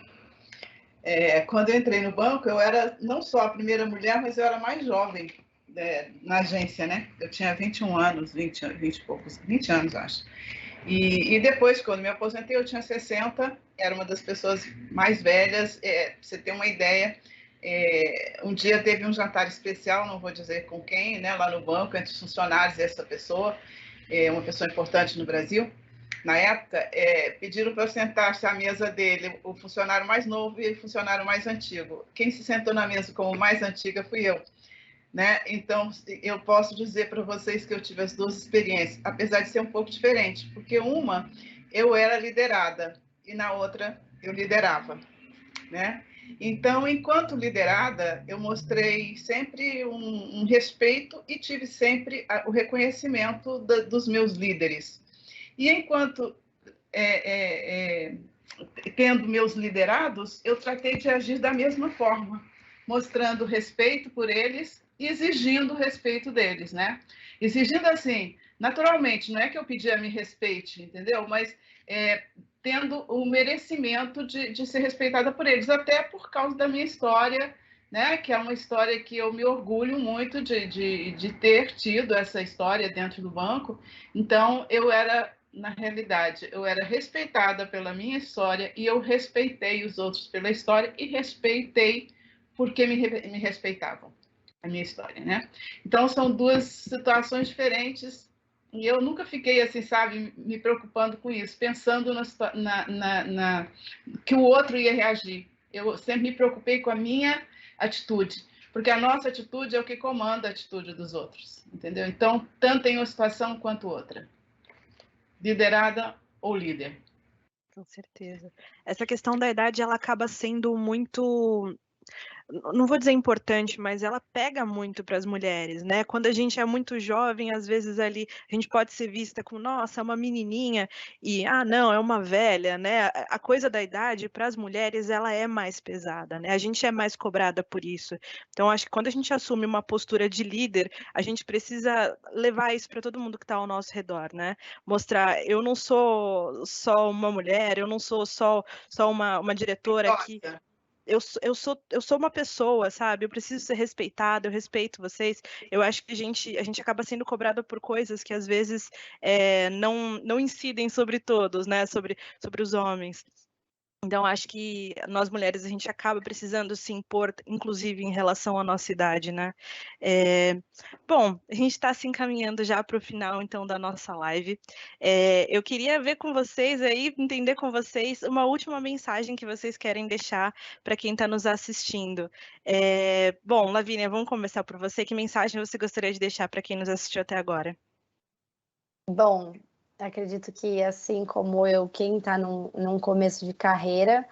Quando eu entrei no banco, eu era não só a primeira mulher, mas eu era mais jovem na agência, né? Eu tinha 21 anos, 20 e poucos, 20 anos, acho. E depois, quando me aposentei, eu tinha 60, era uma das pessoas mais velhas. Pra você ter uma ideia, um dia teve um jantar especial, não vou dizer com quem, né, lá no banco, entre os funcionários e essa pessoa, uma pessoa importante no Brasil. Na época, pediram para eu sentar-se à mesa dele, o funcionário mais novo e o funcionário mais antigo. Quem se sentou na mesa como mais antiga fui eu. Né? Então, eu posso dizer para vocês que eu tive as duas experiências, apesar de ser um pouco diferente, porque uma eu era liderada e na outra eu liderava. Né? Então, enquanto liderada, eu mostrei sempre um respeito e tive sempre o reconhecimento dos meus líderes. E enquanto tendo meus liderados, eu tratei de agir da mesma forma, mostrando respeito por eles e exigindo o respeito deles, né? Exigindo assim, naturalmente, não é que eu pedia me respeite, entendeu? Mas tendo o merecimento de ser respeitada por eles, até por causa da minha história, né? Que é uma história que eu me orgulho muito de ter tido essa história dentro do banco. Então, na realidade, eu era respeitada pela minha história e eu respeitei os outros pela história e respeitei porque me respeitavam, a minha história, né? Então, são duas situações diferentes e eu nunca fiquei, assim, sabe, me preocupando com isso, pensando que o outro ia reagir. Eu sempre me preocupei com a minha atitude, porque a nossa atitude é o que comanda a atitude dos outros, entendeu? Então, tanto em uma situação quanto outra. Liderada ou líder. Com certeza. Essa questão da idade, ela acaba sendo muito, não vou dizer importante, mas ela pega muito para as mulheres, né? Quando a gente é muito jovem, às vezes ali a gente pode ser vista com, nossa, é uma menininha e, não, é uma velha, né? A coisa da idade para as mulheres, ela é mais pesada, né? A gente é mais cobrada por isso. Então, acho que quando a gente assume uma postura de líder, a gente precisa levar isso para todo mundo que está ao nosso redor, né? Mostrar, eu não sou só uma mulher, eu não sou só uma diretora aqui. Eu sou uma pessoa, sabe? Eu preciso ser respeitada, eu respeito vocês. Eu acho que a gente acaba sendo cobrada por coisas que às vezes não incidem sobre todos, né? Sobre os homens. Então, acho que nós mulheres, a gente acaba precisando se impor, inclusive em relação à nossa idade, né? Bom, a gente está se encaminhando já para o final, então, da nossa live. Eu queria ver com vocês aí, entender com vocês uma última mensagem que vocês querem deixar para quem está nos assistindo. Bom, Lavínia, vamos começar por você. Que mensagem você gostaria de deixar para quem nos assistiu até agora? Bom, acredito que, assim como eu, quem está num começo de carreira,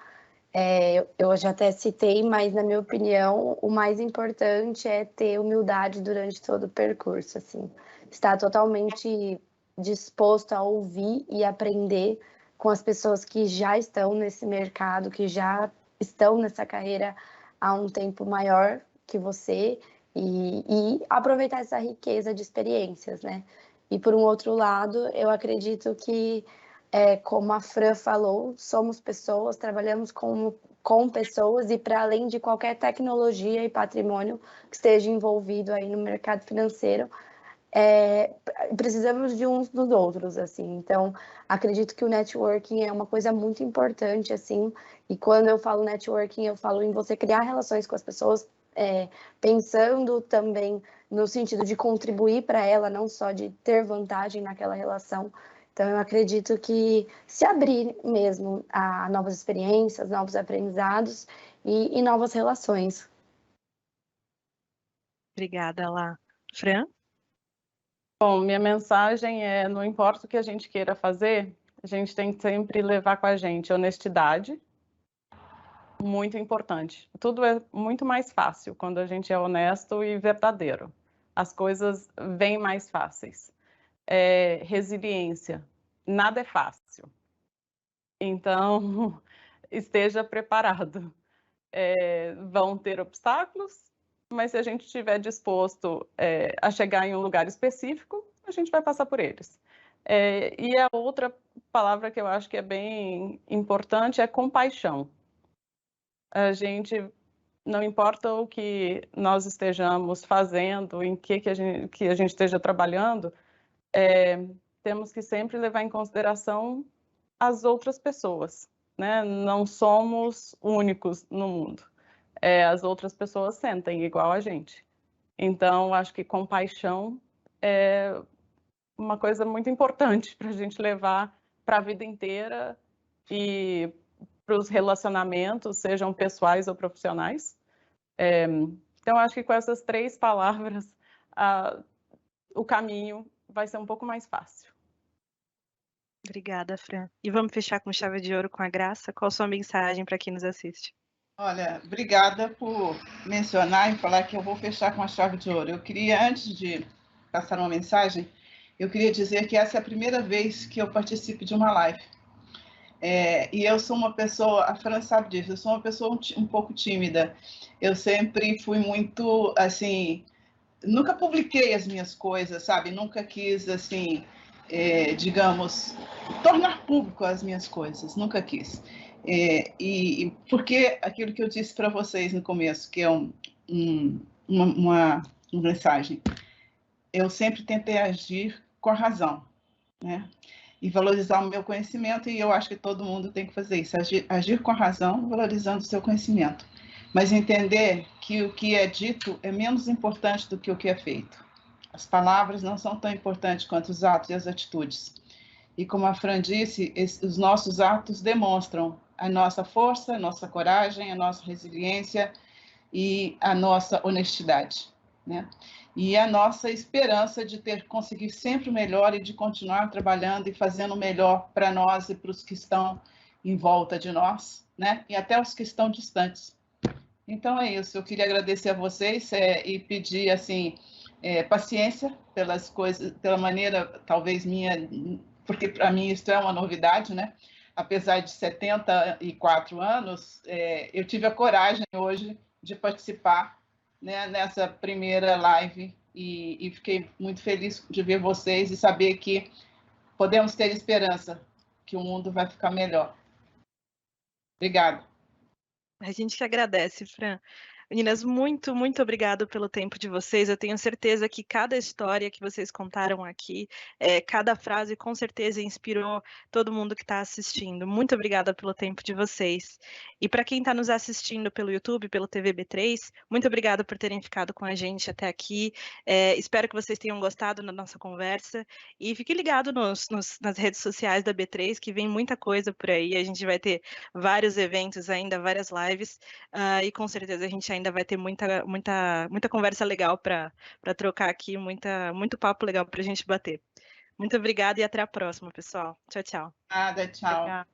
eu já até citei, mas, na minha opinião, o mais importante é ter humildade durante todo o percurso, assim. Estar totalmente disposto a ouvir e aprender com as pessoas que já estão nesse mercado, que já estão nessa carreira há um tempo maior que você, e aproveitar essa riqueza de experiências, né? E, por um outro lado, eu acredito que, como a Fran falou, somos pessoas, trabalhamos com pessoas e para além de qualquer tecnologia e patrimônio que esteja envolvido aí no mercado financeiro, precisamos de uns dos outros, assim. Então, acredito que o networking é uma coisa muito importante, assim, e quando eu falo networking, eu falo em você criar relações com as pessoas, pensando também no sentido de contribuir para ela, não só de ter vantagem naquela relação. Então, eu acredito que se abrir mesmo a novas experiências, novos aprendizados e novas relações. Obrigada, Lá. Fran? Bom, minha mensagem é, não importa o que a gente queira fazer, a gente tem que sempre levar com a gente honestidade, muito importante. Tudo é muito mais fácil quando a gente é honesto e verdadeiro. As coisas vêm mais fáceis. Resiliência. Nada é fácil. Então, esteja preparado. Vão ter obstáculos, mas se a gente estiver disposto a chegar em um lugar específico, a gente vai passar por eles. E a outra palavra que eu acho que é bem importante é compaixão. A gente, não importa o que nós estejamos fazendo, em que a gente esteja trabalhando, temos que sempre levar em consideração as outras pessoas, né? Não somos únicos no mundo. As outras pessoas sentem igual a gente. Então, acho que compaixão é uma coisa muito importante para a gente levar para a vida inteira e para os relacionamentos, sejam pessoais ou profissionais. Então, acho que com essas 3 palavras, o caminho vai ser um pouco mais fácil. Obrigada, Fran. E vamos fechar com chave de ouro com a Graça? Qual a sua mensagem para quem nos assiste? Olha, obrigada por mencionar e falar que eu vou fechar com a chave de ouro. Eu queria, antes de passar uma mensagem, eu queria dizer que essa é a primeira vez que eu participo de uma live. E eu sou uma pessoa, a Fran sabe disso, eu sou uma pessoa um pouco tímida. Eu sempre fui muito, assim, nunca publiquei as minhas coisas, sabe? Nunca quis, assim, digamos, tornar público as minhas coisas, nunca quis. E porque aquilo que eu disse para vocês no começo, que é uma mensagem, eu sempre tentei agir com a razão, né? E valorizar o meu conhecimento, e eu acho que todo mundo tem que fazer isso, agir com a razão, valorizando o seu conhecimento. Mas entender que o que é dito é menos importante do que o que é feito. As palavras não são tão importantes quanto os atos e as atitudes. E como a Fran disse, os nossos atos demonstram a nossa força, a nossa coragem, a nossa resiliência e a nossa honestidade, né? E a nossa esperança de conseguir sempre o melhor e de continuar trabalhando e fazendo o melhor para nós e para os que estão em volta de nós, né? E até os que estão distantes. Então é isso. Eu queria agradecer a vocês e pedir assim paciência pelas coisas, pela maneira talvez minha, porque para mim isso é uma novidade, né? Apesar de 74 anos, eu tive a coragem hoje de participar, né, nessa primeira live e fiquei muito feliz de ver vocês e saber que podemos ter esperança que o mundo vai ficar melhor. Obrigada. A gente que agradece, Fran. Meninas, muito, muito obrigado pelo tempo de vocês. Eu tenho certeza que cada história que vocês contaram aqui, cada frase com certeza inspirou todo mundo que está assistindo. Muito obrigada pelo tempo de vocês. E para quem está nos assistindo pelo YouTube, pelo TVB3, muito obrigada por terem ficado com a gente até aqui. Espero que vocês tenham gostado da nossa conversa. E fique ligado nas redes sociais da B3, que vem muita coisa por aí. A gente vai ter vários eventos ainda, várias lives. E com certeza a gente ainda vai ter muita conversa legal para trocar aqui, muito papo legal para a gente bater. Muito obrigada e até a próxima, pessoal. Tchau, tchau. Nada, tchau. Obrigada.